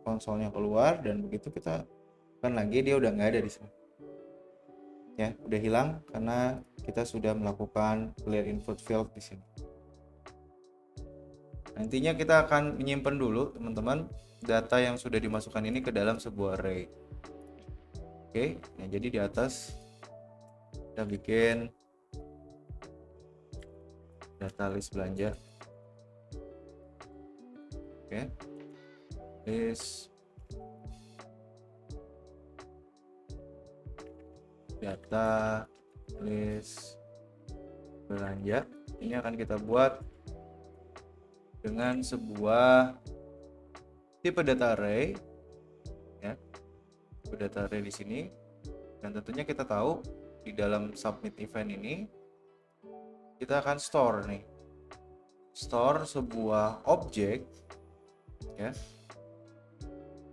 konsolnya keluar, dan begitu kita kan lagi, dia udah nggak ada di sini. Ya, udah hilang karena kita sudah melakukan clear input field di sini. Nantinya kita akan menyimpan dulu teman-teman data yang sudah dimasukkan ini ke dalam sebuah array. Oke, nah jadi di atas kita bikin data list belanja. Oke, list data list belanja. Ini akan kita buat dengan sebuah tipe data array, ya, tipe data array di sini. Dan tentunya kita tahu di dalam submit event ini kita akan store nih, store sebuah objek, ya,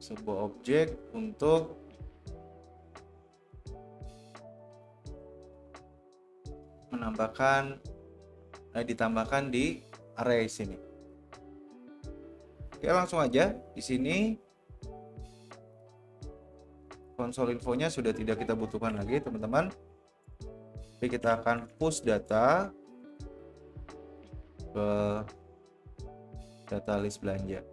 sebuah objek untuk ditambahkan di array sini. Oke, langsung aja. Di sini konsol infonya sudah tidak kita butuhkan lagi, teman-teman. Jadi kita akan push data ke data list belanja.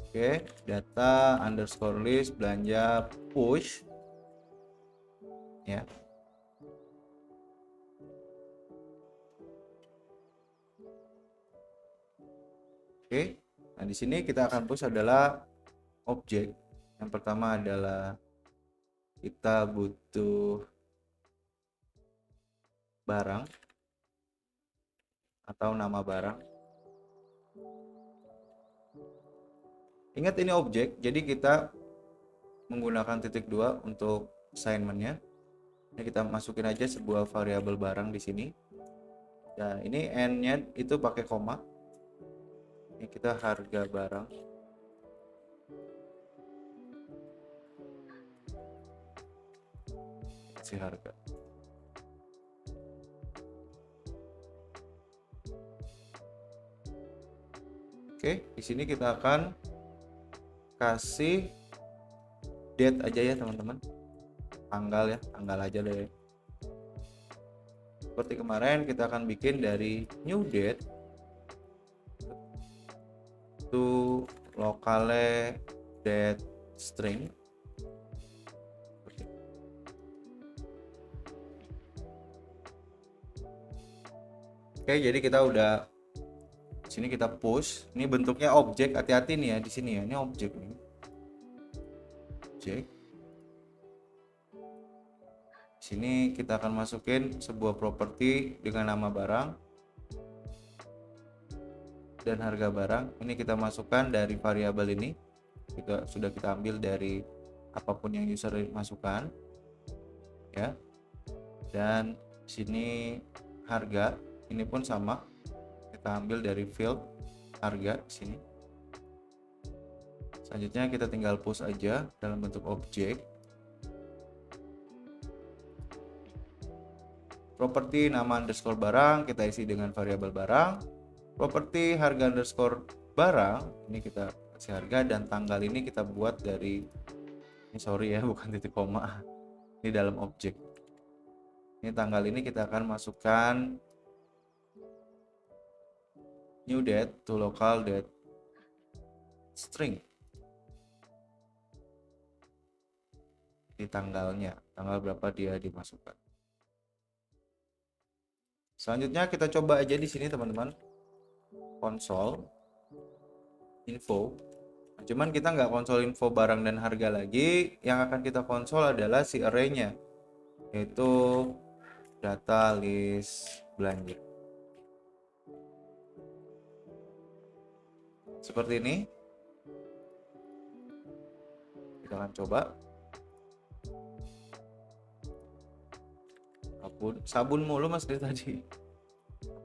Oke, data underscore list belanja push, ya. Oke, nah di sini kita akan push adalah objek. Yang pertama adalah kita butuh barang atau nama barang. Ingat ini objek, jadi kita menggunakan titik 2 untuk assignmentnya. Ini kita masukin aja sebuah variabel barang di sini. Nah, ini n-nya itu pakai koma. Ini kita harga barang. Kasih harga. Oke, di sini kita akan kasih date aja ya, teman-teman. Tanggal ya, tanggal aja deh. Seperti kemarin kita akan bikin dari new date to locale date string. Oke, jadi kita udah sini kita push. Ini bentuknya objek, hati-hati nih ya di sini ya. Ini objek nih. Objek. Sini kita akan masukin sebuah properti dengan nama barang dan harga barang. Ini kita masukkan dari variabel ini. Sudah kita ambil dari apapun yang user masukkan, ya. Dan sini harga, ini pun sama. Kita ambil dari field harga sini. Selanjutnya kita tinggal push aja dalam bentuk objek. Properti nama underscore barang kita isi dengan variabel barang. Properti harga underscore barang ini kita kasih harga, dan tanggal ini kita buat dari ini, sorry ya, bukan titik koma. Ini dalam objek. Ini tanggal ini kita akan masukkan new date to local date string. Di tanggalnya, tanggal berapa dia dimasukkan. Selanjutnya kita coba aja di sini, teman-teman. Konsol info. Cuman kita nggak konsol info barang dan harga lagi. Yang akan kita konsol adalah si array-nya, yaitu data list belanja. Seperti ini. Kita akan coba. Sabun mulu mas dari tadi.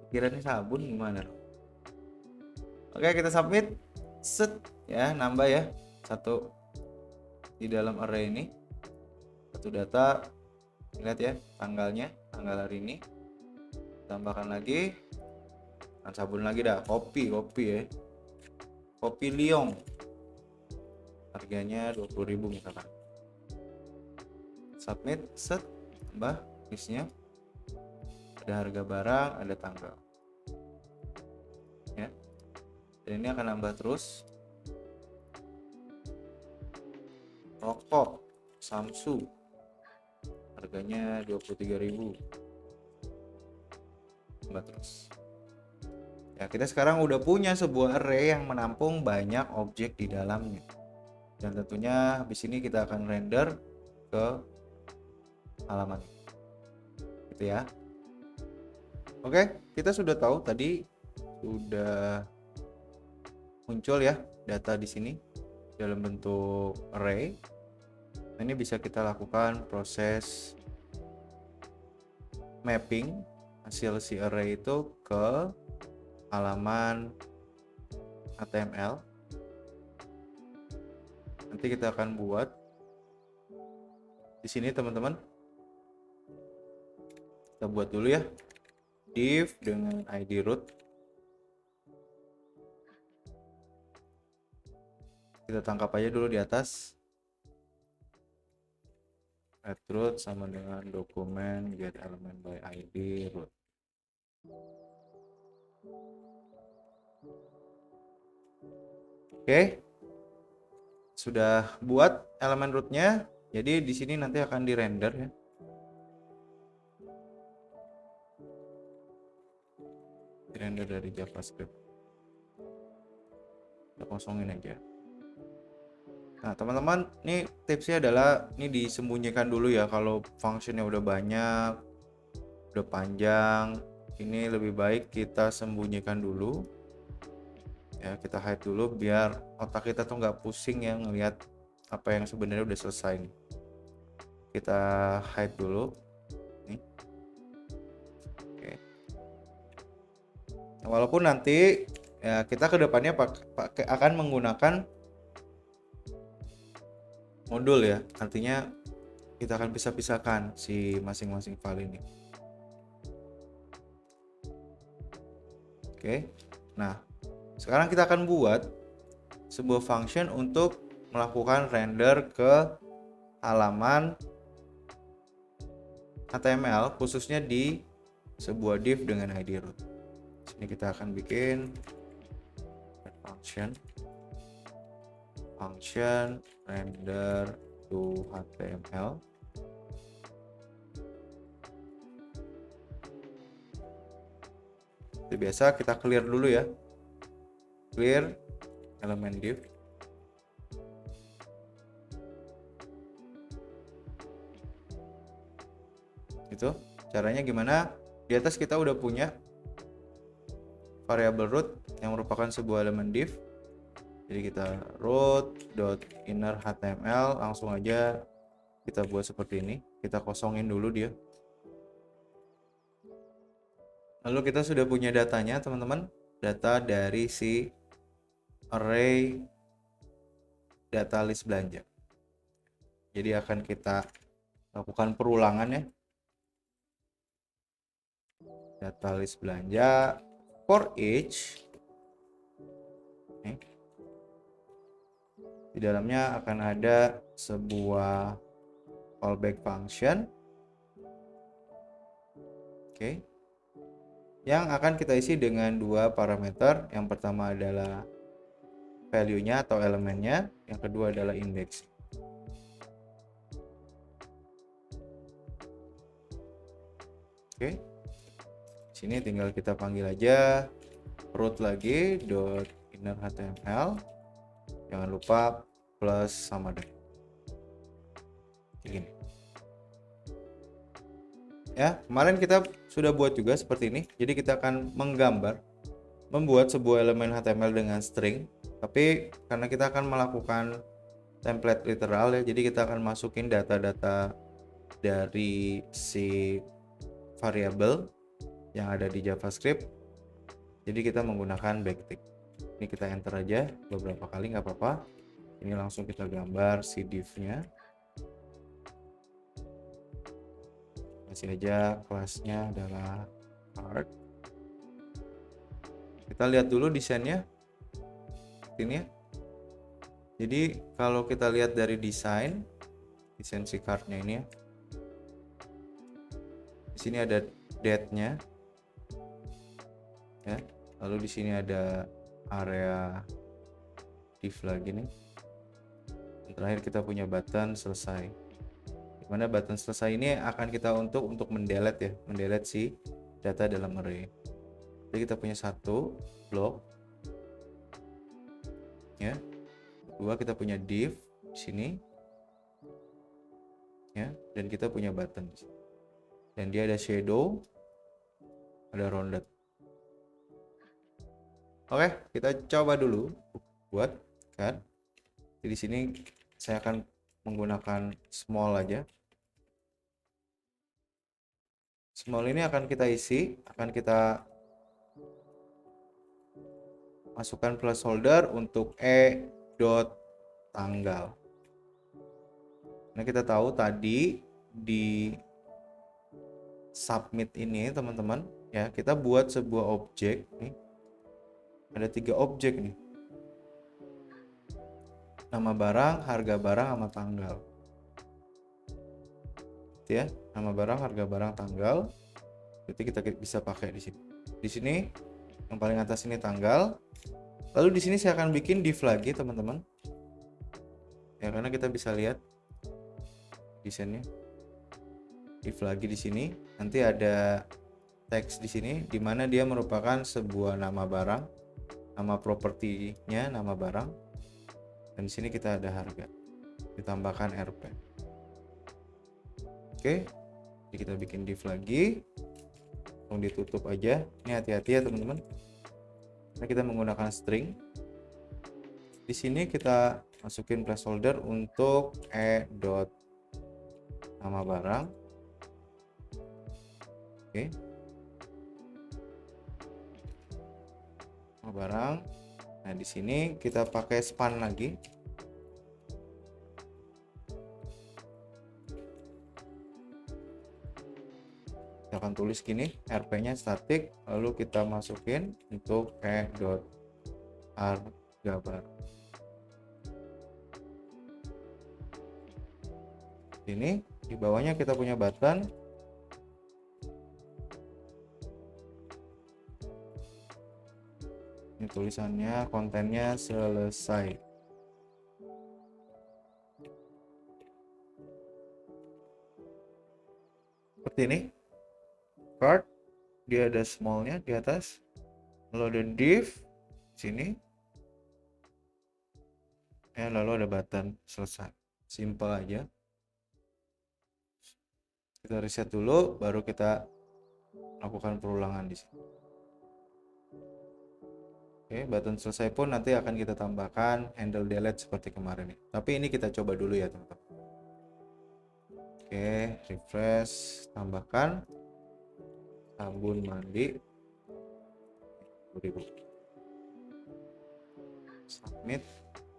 Kiranya sabun gimana? Oke, kita submit. Set ya, nambah ya satu di dalam array ini. Satu data. Lihat ya tanggalnya, tanggal hari ini. Tambahkan lagi. Dan sabun lagi dah, kopi ya. Kopi Liong. Harganya 20.000 misalkan. Submit, set, tambah listnya. Ada harga barang, ada tanggal, ya. Dan ini akan nambah terus. Rokok Samsu harganya 23.000, nambah terus. Ya, kita sekarang udah punya sebuah array yang menampung banyak objek di dalamnya. Dan tentunya habis ini kita akan render ke halaman gitu ya. Oke, kita sudah tahu tadi sudah muncul ya data di sini dalam bentuk array. Nah, ini bisa kita lakukan proses mapping hasil si array itu ke halaman HTML. Nanti kita akan buat di sini teman-teman. Kita buat dulu ya div dengan id root. Kita tangkap aja dulu di atas. Add root sama dengan dokumen get element by id root. Oke. Sudah buat elemen rootnya. Jadi di sini nanti akan di render ya. Di render dari JavaScript. Kita kosongin aja. Nah teman-teman, ini tipsnya adalah ini disembunyikan dulu ya. Kalau functionnya udah banyak, udah panjang, ini lebih baik kita sembunyikan dulu ya. Kita hide dulu biar otak kita tuh nggak pusing ya ngelihat apa yang sebenarnya udah selesai nih. Kita hide dulu nih. Oke. Nah, walaupun nanti ya kita kedepannya akan menggunakan modul ya, artinya kita akan pisah-pisahkan si masing-masing file ini. Oke, nah sekarang kita akan buat sebuah function untuk melakukan render ke halaman HTML khususnya di sebuah div dengan id root. Sini kita akan bikin function render to HTML. Seperti biasa kita clear dulu ya. Clear elemen div. Itu caranya gimana? Di atas kita udah punya variabel root yang merupakan sebuah elemen div. Jadi kita root.inner.html, langsung aja kita buat seperti ini. Kita kosongin dulu dia. Lalu kita sudah punya datanya teman-teman. Data dari si array data list belanja. Jadi akan kita lakukan perulangan ya. Data list belanja for each. Di dalamnya akan ada sebuah callback function. Oke. Yang akan kita isi dengan dua parameter. Yang pertama adalah value-nya atau elemennya, yang kedua adalah index. Oke. Sini tinggal kita panggil aja root lagi .inner.html. Jangan lupa plus sama dengan ini. Ya, kemarin kita sudah buat juga seperti ini. Jadi kita akan membuat sebuah elemen HTML dengan string. Tapi karena kita akan melakukan template literal ya, jadi kita akan masukin data-data dari si variabel yang ada di JavaScript. Jadi kita menggunakan backtick. Ini kita enter aja beberapa kali, nggak apa-apa. Ini langsung kita gambar si div-nya. Kasih aja kelasnya adalah art. Kita lihat dulu desainnya. Ini ya. Jadi kalau kita lihat dari desain si cardnya ini ya. Di sini ada date-nya. Ya. Lalu di sini ada area div lagi nih. Dan terakhir kita punya button selesai. Dimana button selesai ini akan kita untuk mendelete ya, mendelete si data dalam array. Jadi kita punya satu blok. Ya. Kedua kita punya div di sini. ya, dan kita punya button dan dia ada shadow, ada rounded. Oke, kita coba dulu buat kan. Di sini saya akan menggunakan small aja. Small ini akan kita isi, akan kita masukkan placeholder untuk dot tanggal. Nah, kita tahu tadi di submit ini teman-teman ya, kita buat sebuah objek nih. Ada 3 objek nih. Nama barang, harga barang, sama tanggal. Gitu ya, nama barang, harga barang, tanggal. Jadi kita bisa pakai di sini. Di sini yang paling atas ini tanggal. Lalu di sini saya akan bikin div lagi teman-teman. Ya, karena kita bisa lihat desainnya. Div lagi di sini. Nanti ada teks di sini di mana dia merupakan sebuah nama barang, nama propertinya, nama barang. Dan di sini kita ada harga. Ditambahkan RP. Oke. Jadi kita bikin div lagi. Langsung ditutup aja. Ini hati-hati ya teman-teman. Nah, kita menggunakan string. Di sini kita masukin placeholder untuk dot nama barang. Oke. Nama barang. Nah, di sini kita pakai span lagi. Kita akan tulis gini, RP-nya static, lalu kita masukin untuk dot harga barang. Ini di bawahnya kita punya button. Ini tulisannya, kontennya selesai. Seperti ini. Card, dia ada smallnya di atas. Lalu ada div sini. Ya, lalu ada button selesai. Simple aja. Kita reset dulu, baru kita lakukan perulangan di sini. Oke, button selesai pun nanti akan kita tambahkan handle delete seperti kemarin nih. Tapi ini kita coba dulu ya teman-teman. Oke, refresh, tambahkan sabun mandi 10.000. Submit.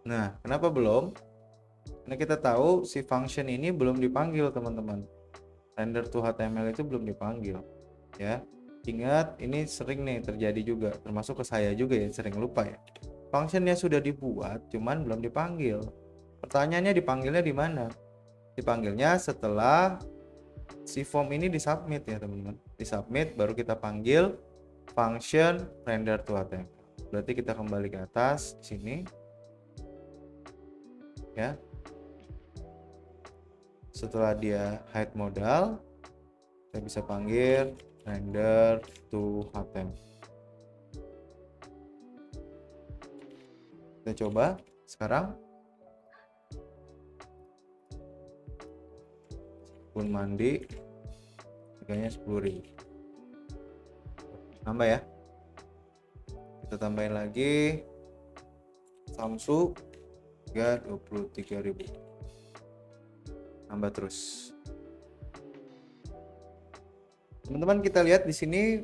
Nah, kenapa belum? Karena kita tahu si function ini belum dipanggil teman-teman. Render to HTML itu belum dipanggil ya. Ingat, ini sering nih terjadi juga, termasuk ke saya juga ya, sering lupa ya. Functionnya sudah dibuat, cuman belum dipanggil. Pertanyaannya dipanggilnya di mana? Dipanggilnya setelah si form ini disubmit ya teman-teman. Disubmit baru kita panggil function render to HTML. Berarti kita kembali ke atas sini ya. Setelah dia hide modal, kita bisa panggil render to HTML. Kita coba sekarang. Sabun mandi harganya 10.000. Nambah ya. Kita tambahin lagi Samsu harga 23.000. Nambah terus. Teman-teman, kita lihat di sini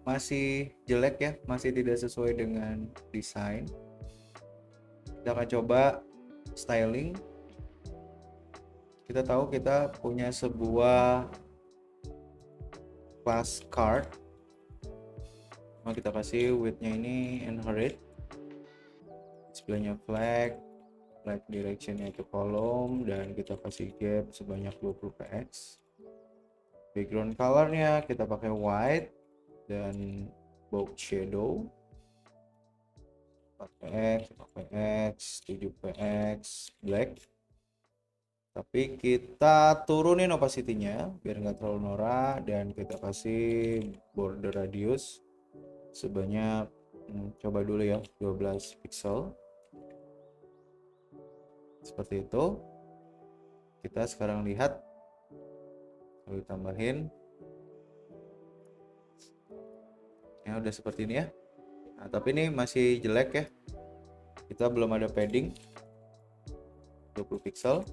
masih jelek ya, masih tidak sesuai dengan desain. Kita akan coba styling. Kita tahu kita punya sebuah class card. Nah, kita kasih width-nya ini inherit. Display-nya flag direction-nya itu kolom, dan kita kasih gap sebanyak 20 px. Background color-nya kita pakai white dan bold shadow 4 px, 5 px, 7 px, black. Tapi kita turunin opacity-nya biar nggak terlalu norak, dan kita kasih border radius sebanyak coba dulu ya 12 pixel. Seperti itu. Kita sekarang lihat lalu tambahin ya, udah seperti ini ya. Nah, tapi ini masih jelek ya, kita belum ada padding 20 pixel.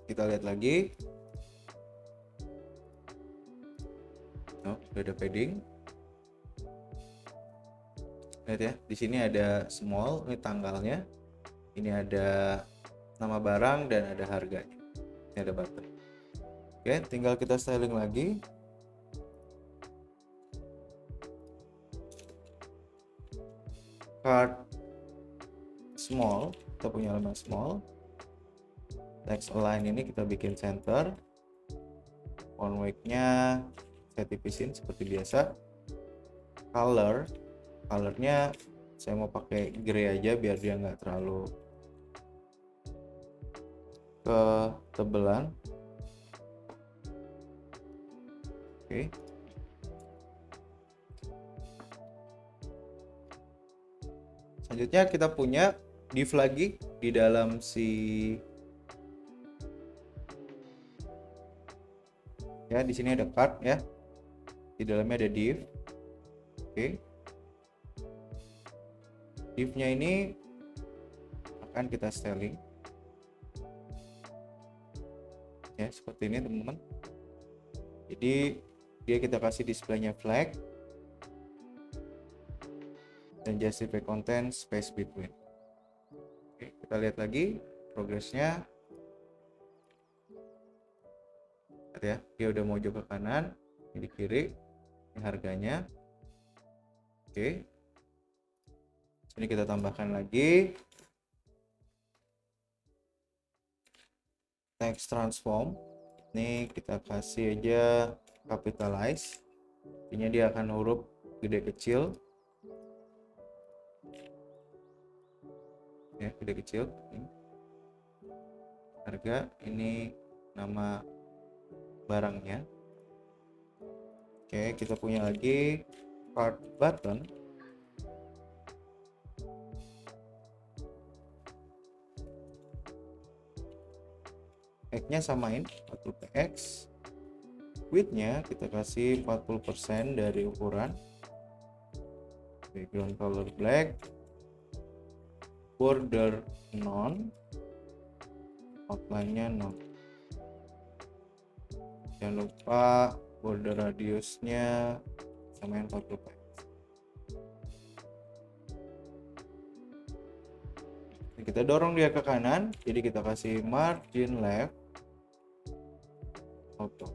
Kita lihat lagi. Oh, udah ada padding. Lihat ya, di sini ada small, ini tanggalnya. Ini ada nama barang dan ada harganya. Ini ada button. Oke, tinggal kita styling lagi. Card small, kita punya elemen small. Text align ini kita bikin center. Font weight-nya saya tipisin seperti biasa. Colornya saya mau pakai gray aja biar dia nggak terlalu ketebelan. Oke. Selanjutnya kita punya div lagi di dalam ya, di sini ada card ya. Di dalamnya ada div. Oke. Div-nya ini akan kita styling. Ya, seperti ini teman-teman. Jadi dia kita kasih displaynya flag dan justify content space between. Oke, kita lihat lagi progresnya. Lihat ya, dia udah mojok ke kanan, ini di kiri, ini harganya. Oke, sini kita tambahkan lagi text transform. Ini kita kasih aja capitalize, artinya dia akan huruf gede kecil ya, gede kecil. Harga ini nama barangnya. Oke, kita punya lagi cart button. X-nya samain 40px. Width-nya kita kasih 40% dari ukuran. Background color black. Border none. Outline-nya none. Jangan lupa border radiusnya samain 40px. Kita dorong dia ke kanan, jadi kita kasih margin left auto.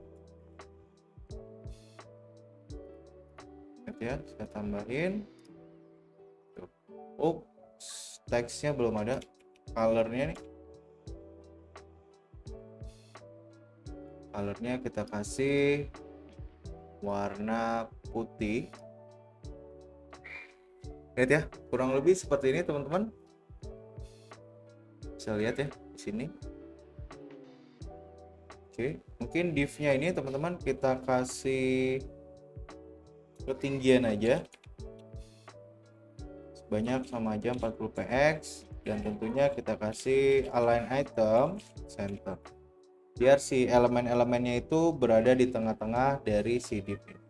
Lihat ya, saya tambahin. Oh, teksnya belum ada, colornya nih. Colornya kita kasih warna putih. Lihat ya, kurang lebih seperti ini teman-teman. Bisa lihat ya di sini. Oke, mungkin div-nya ini teman-teman kita kasih ketinggian aja. Sebanyak sama aja 40px, dan tentunya kita kasih align item center. Biar si elemen-elemennya itu berada di tengah-tengah dari si div ini.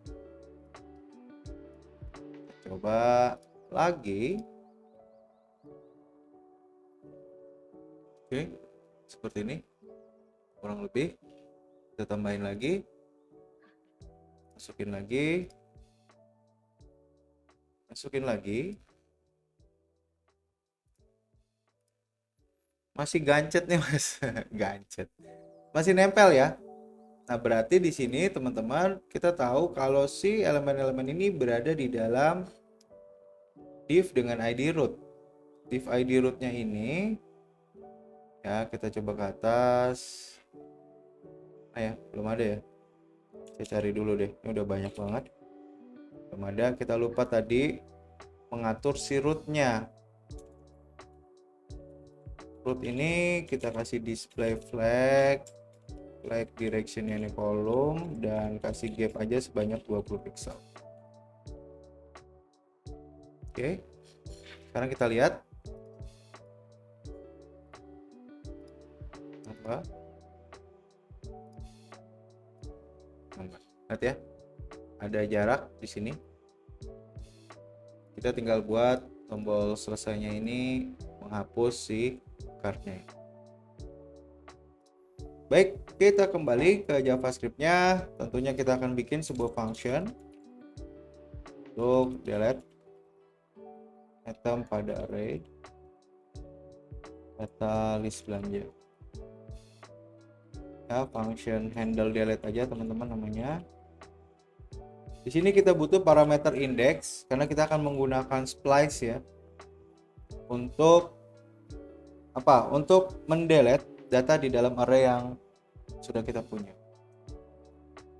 Coba lagi. Oke, seperti ini kurang lebih. Kita tambahin lagi, masukin lagi, masih gancet nih mas. Gancet, masih nempel ya. Nah, berarti di sini teman-teman kita tahu kalau si elemen-elemen ini berada di dalam div dengan ID root. Div ID rootnya ini ya, kita coba ke atas. Ya, belum ada ya. Saya cari dulu deh, ini udah banyak banget. Belum ada, kita lupa tadi mengatur si rootnya. Root ini kita kasih display flag directionnya ini kolom, dan kasih gap aja sebanyak 20 pixel. Oke, sekarang kita lihat apa. teman-teman. Lihat ya, ada jarak di sini. Kita tinggal buat tombol selesainya ini menghapus si cardnya. Baik, kita kembali ke JavaScript-nya. Tentunya kita akan bikin sebuah function untuk delete item pada array data list belanja. Ya, function handle delete aja teman-teman namanya. Di sini kita butuh parameter index karena kita akan menggunakan splice ya. Untuk apa? Untuk mendelete data di dalam array yang sudah kita punya.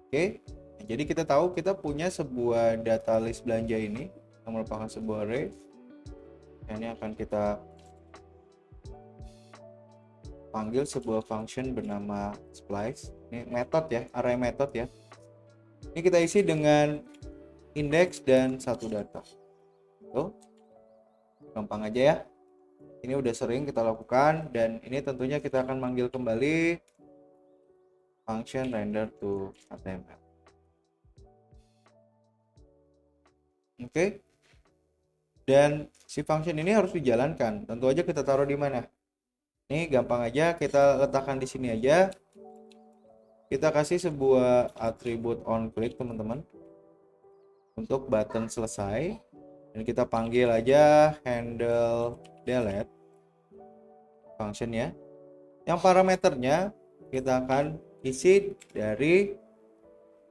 Oke. Nah, jadi kita tahu kita punya sebuah data list belanja ini yang merupakan sebuah array. Ini akan kita panggil sebuah function bernama splice. Ini method ya, array method ya. Ini kita isi dengan index dan satu data. Tuh. Gampang aja ya. Ini udah sering kita lakukan dan ini tentunya kita akan manggil kembali function render to HTML. Oke. Dan si function ini harus dijalankan. Tentu aja kita taruh di mana? Ini gampang aja, kita letakkan di sini aja. Kita kasih sebuah atribut onClick teman-teman untuk button selesai. Dan kita panggil aja handle delete function ya. Yang parameternya kita akan isi dari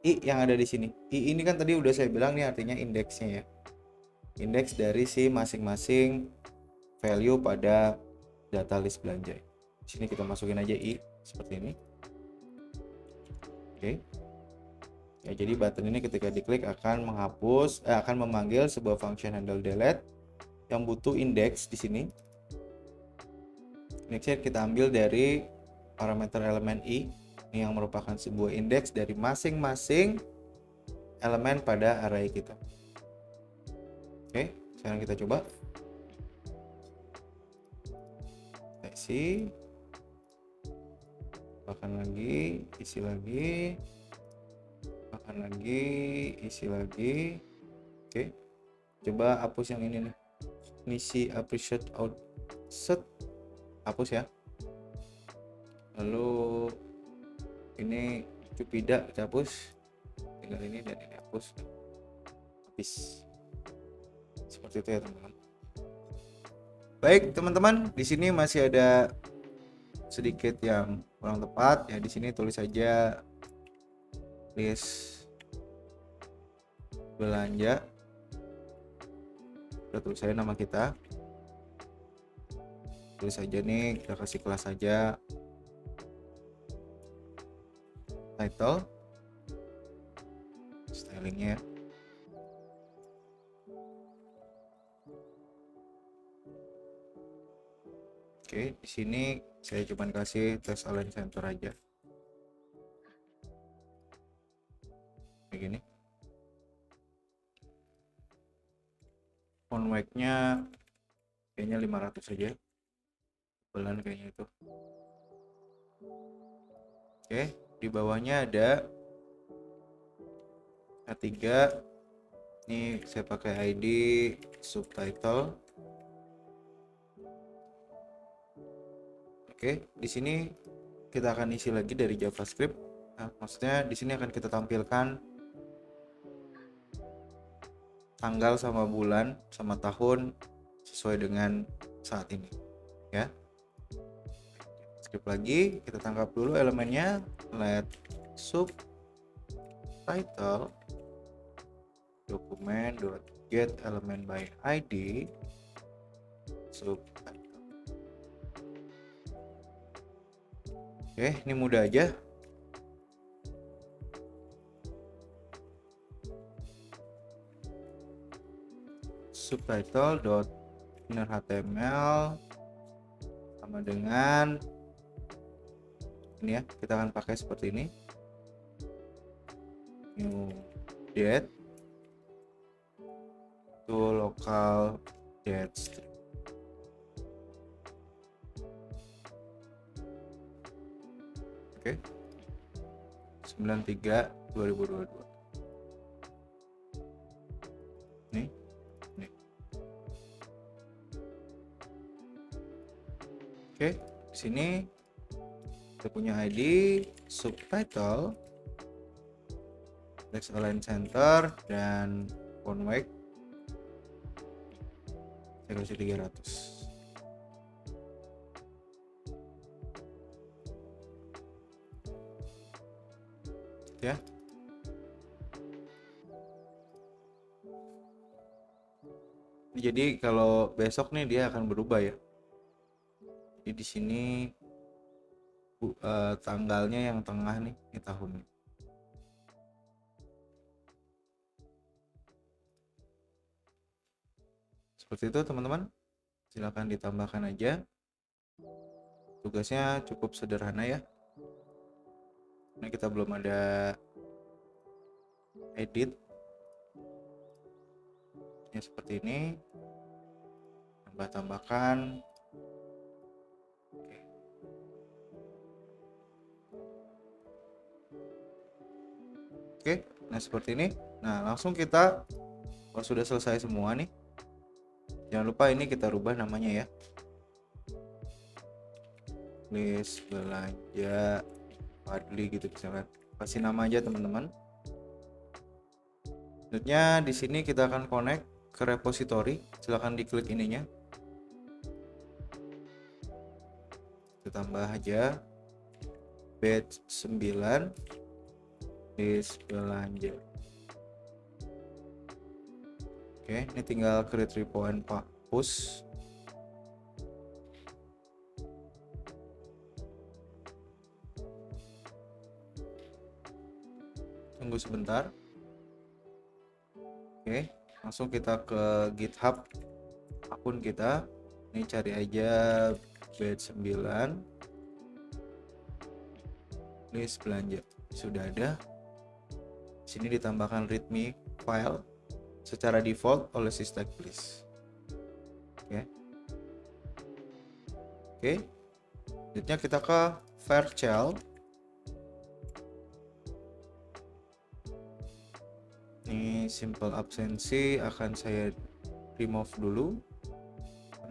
i yang ada di sini. I ini kan tadi udah saya bilang nih artinya indeksnya ya. Indeks dari si masing-masing value pada data list belanja. Di sini kita masukin aja i seperti ini. Oke. Ya, jadi button ini ketika diklik akan menghapus akan memanggil sebuah function handle delete yang butuh indeks di sini. Indeksnya kita ambil dari parameter elemen i ini yang merupakan sebuah indeks dari masing-masing elemen pada array kita. Oke, sekarang kita coba. Kita isi. Bahkan lagi, isi lagi. Bahkan lagi, isi lagi. Oke. Coba hapus yang ini nih. Misi appreciate outset. Hapus ya. Lalu ini Cupida kita hapus. Tinggal ini dan ini hapus. Habis. Seperti itu ya teman-teman. Baik teman-teman, di sini masih ada sedikit yang kurang tepat ya. Di sini tulis saja list belanja. Kita tulis saja nama kita. Tulis saja nih, kita kasih kelas saja title, stylingnya. Oke, di sini saya cuma kasih text align center aja. Begini. Font weight-nya kayaknya 500 saja. Bulan kayaknya itu. Oke, di bawahnya ada A3. Ini saya pakai ID subtitle. Oke, di sini kita akan isi lagi dari JavaScript. Nah, maksudnya di sini akan kita tampilkan tanggal sama bulan sama tahun sesuai dengan saat ini, ya. Script lagi, kita tangkap dulu elemennya. Let subtitle document.get element by ID subtitle. Oke, ini mudah aja. Subtitle.innerHTML sama dengan ini ya, kita akan pakai seperti ini. New date to local date string. Oke. 93/2022. Nih. Oke, di sini kita punya ID, subtitle, text align center, dan font weight saya kasih 300 ya. Jadi kalau besok nih dia akan berubah ya. Jadi di sini tanggalnya yang tengah nih, ini tahun. Seperti itu teman-teman. Silakan ditambahkan aja. Tugasnya cukup sederhana ya. Ini kita belum ada edit. Ya seperti ini. Tambahkan. Oke, nah seperti ini. Nah langsung kita, kalau sudah selesai semua nih, jangan lupa ini kita rubah namanya ya, list belanja Fadli gitu misalkan. Kasih nama aja teman-teman. Selanjutnya di sini kita akan connect ke repository. Silahkan diklik ininya. Kita tambah aja batch 9 list belanja. Oke, ini tinggal create repo and push. Tunggu sebentar. Oke, langsung kita ke GitHub akun kita. Ini cari aja batch 9 list belanja. Sudah ada. Sini ditambahkan readme file secara default oleh Systemclist. Oke. Selanjutnya kita ke Fairchild. Ini simple absensi akan saya remove dulu.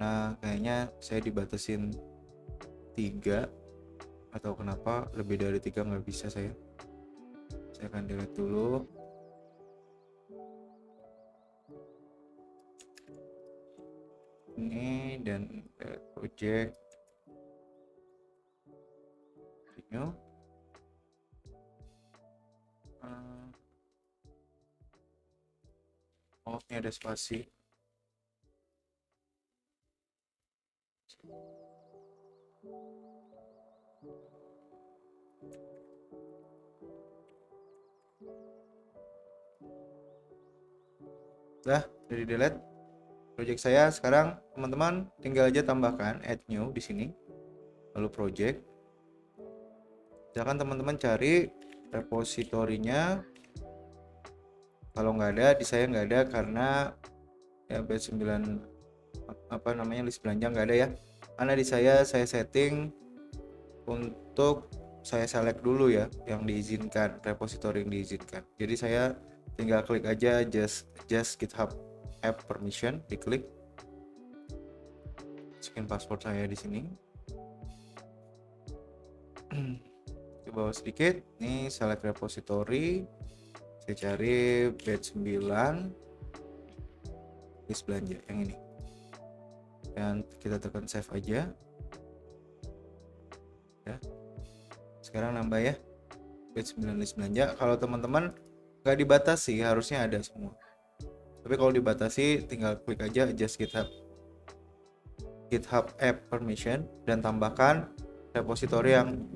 Nah, kayaknya saya dibatasin 3 atau kenapa lebih dari 3 nggak bisa saya. Saya akan delete dulu. Ini dan project new. Oh, ini ada spasi. Udah delete project saya. Sekarang teman-teman tinggal aja tambahkan add new di sini, lalu project. Jangan teman-teman cari repositorinya. Kalau nggak ada, di saya nggak ada karena ya batch 9 apa namanya list belanja nggak ada ya. Karena di saya setting untuk saya select dulu ya yang diizinkan, repository yang diizinkan. Jadi saya tinggal klik aja just GitHub app permission, diklik. Masukin password saya di sini. Ke bawah sedikit, nih select repository. Saya cari batch 9 list belanja yang ini. Dan kita tekan save aja. Ya. Sekarang nambah ya. Batch 9 list belanja. Kalau teman-teman nggak dibatasi, harusnya ada semua. Tapi kalau dibatasi, tinggal klik aja adjust GitHub app permission dan tambahkan repository yang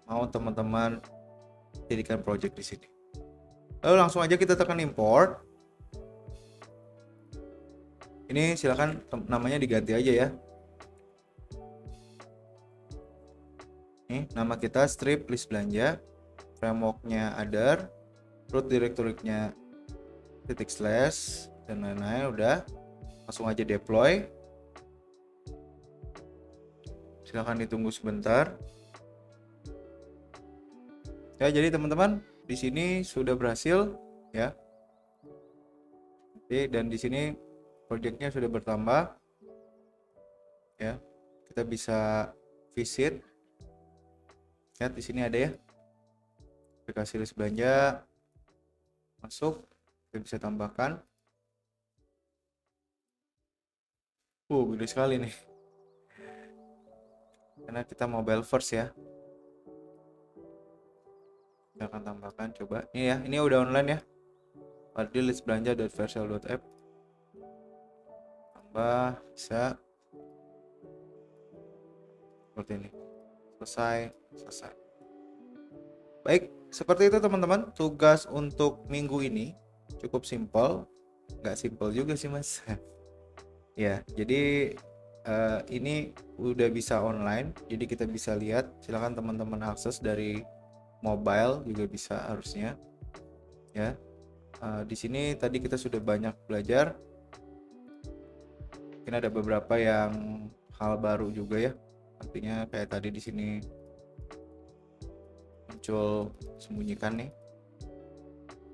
mau teman-teman jadikan project di sini. Lalu langsung aja kita tekan import. Ini silakan namanya diganti aja ya. Nih nama kita strip list belanja, frameworknya other, root directory-nya // dan lain-lain. Udah, langsung aja deploy. Silahkan ditunggu sebentar. Ya, jadi teman-teman di sini sudah berhasil ya. Oke, dan di sini projectnya sudah bertambah ya. Kita bisa visit. Lihat di sini ada ya aplikasi list belanja, masuk, kita bisa tambahkan. Gede sekali nih karena kita mobile first ya. Kita akan tambahkan, coba ini ya, ini udah online ya. Pada list belanja.versal.app, tambah, bisa seperti ini. Selesai. Baik, seperti itu teman-teman. Tugas untuk minggu ini cukup simpel. Nggak simpel juga sih mas. Ya, jadi ini udah bisa online. Jadi kita bisa lihat. Silahkan teman-teman akses dari mobile juga bisa harusnya. Ya, di sini tadi kita sudah banyak belajar. Mungkin ada beberapa yang hal baru juga ya. Artinya kayak tadi di sini muncul sembunyikan nih,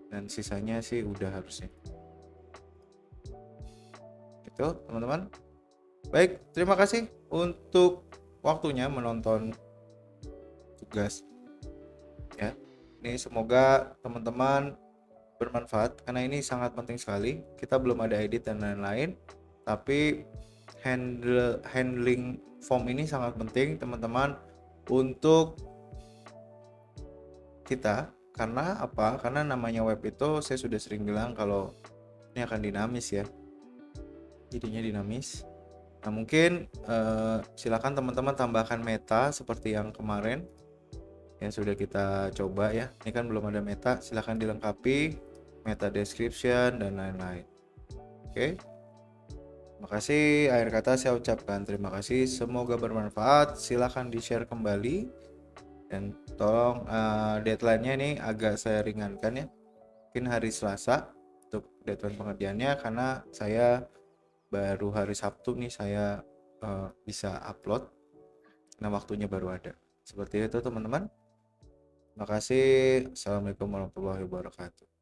dan sisanya sih udah harusnya itu teman-teman. Baik, terima kasih untuk waktunya menonton tugas ya. Ini semoga teman-teman bermanfaat karena ini sangat penting sekali. Kita belum ada edit dan lain-lain, tapi handling form ini sangat penting teman-teman untuk kita. Karena apa? Karena namanya web itu saya sudah sering bilang kalau ini akan dinamis ya, jadinya dinamis. Nah mungkin silakan teman-teman tambahkan meta seperti yang kemarin yang sudah kita coba ya. Ini kan belum ada meta, silakan dilengkapi meta description dan lain-lain. Oke, terima kasih. Akhir kata saya ucapkan terima kasih, semoga bermanfaat. Silakan di share kembali dan tolong deadline-nya ini agak saya ringankan ya, mungkin hari Selasa untuk deadline pengerjaannya, karena saya baru hari Sabtu nih saya bisa upload. Nah waktunya baru ada. Seperti itu teman-teman. Terima kasih. Assalamualaikum warahmatullahi wabarakatuh.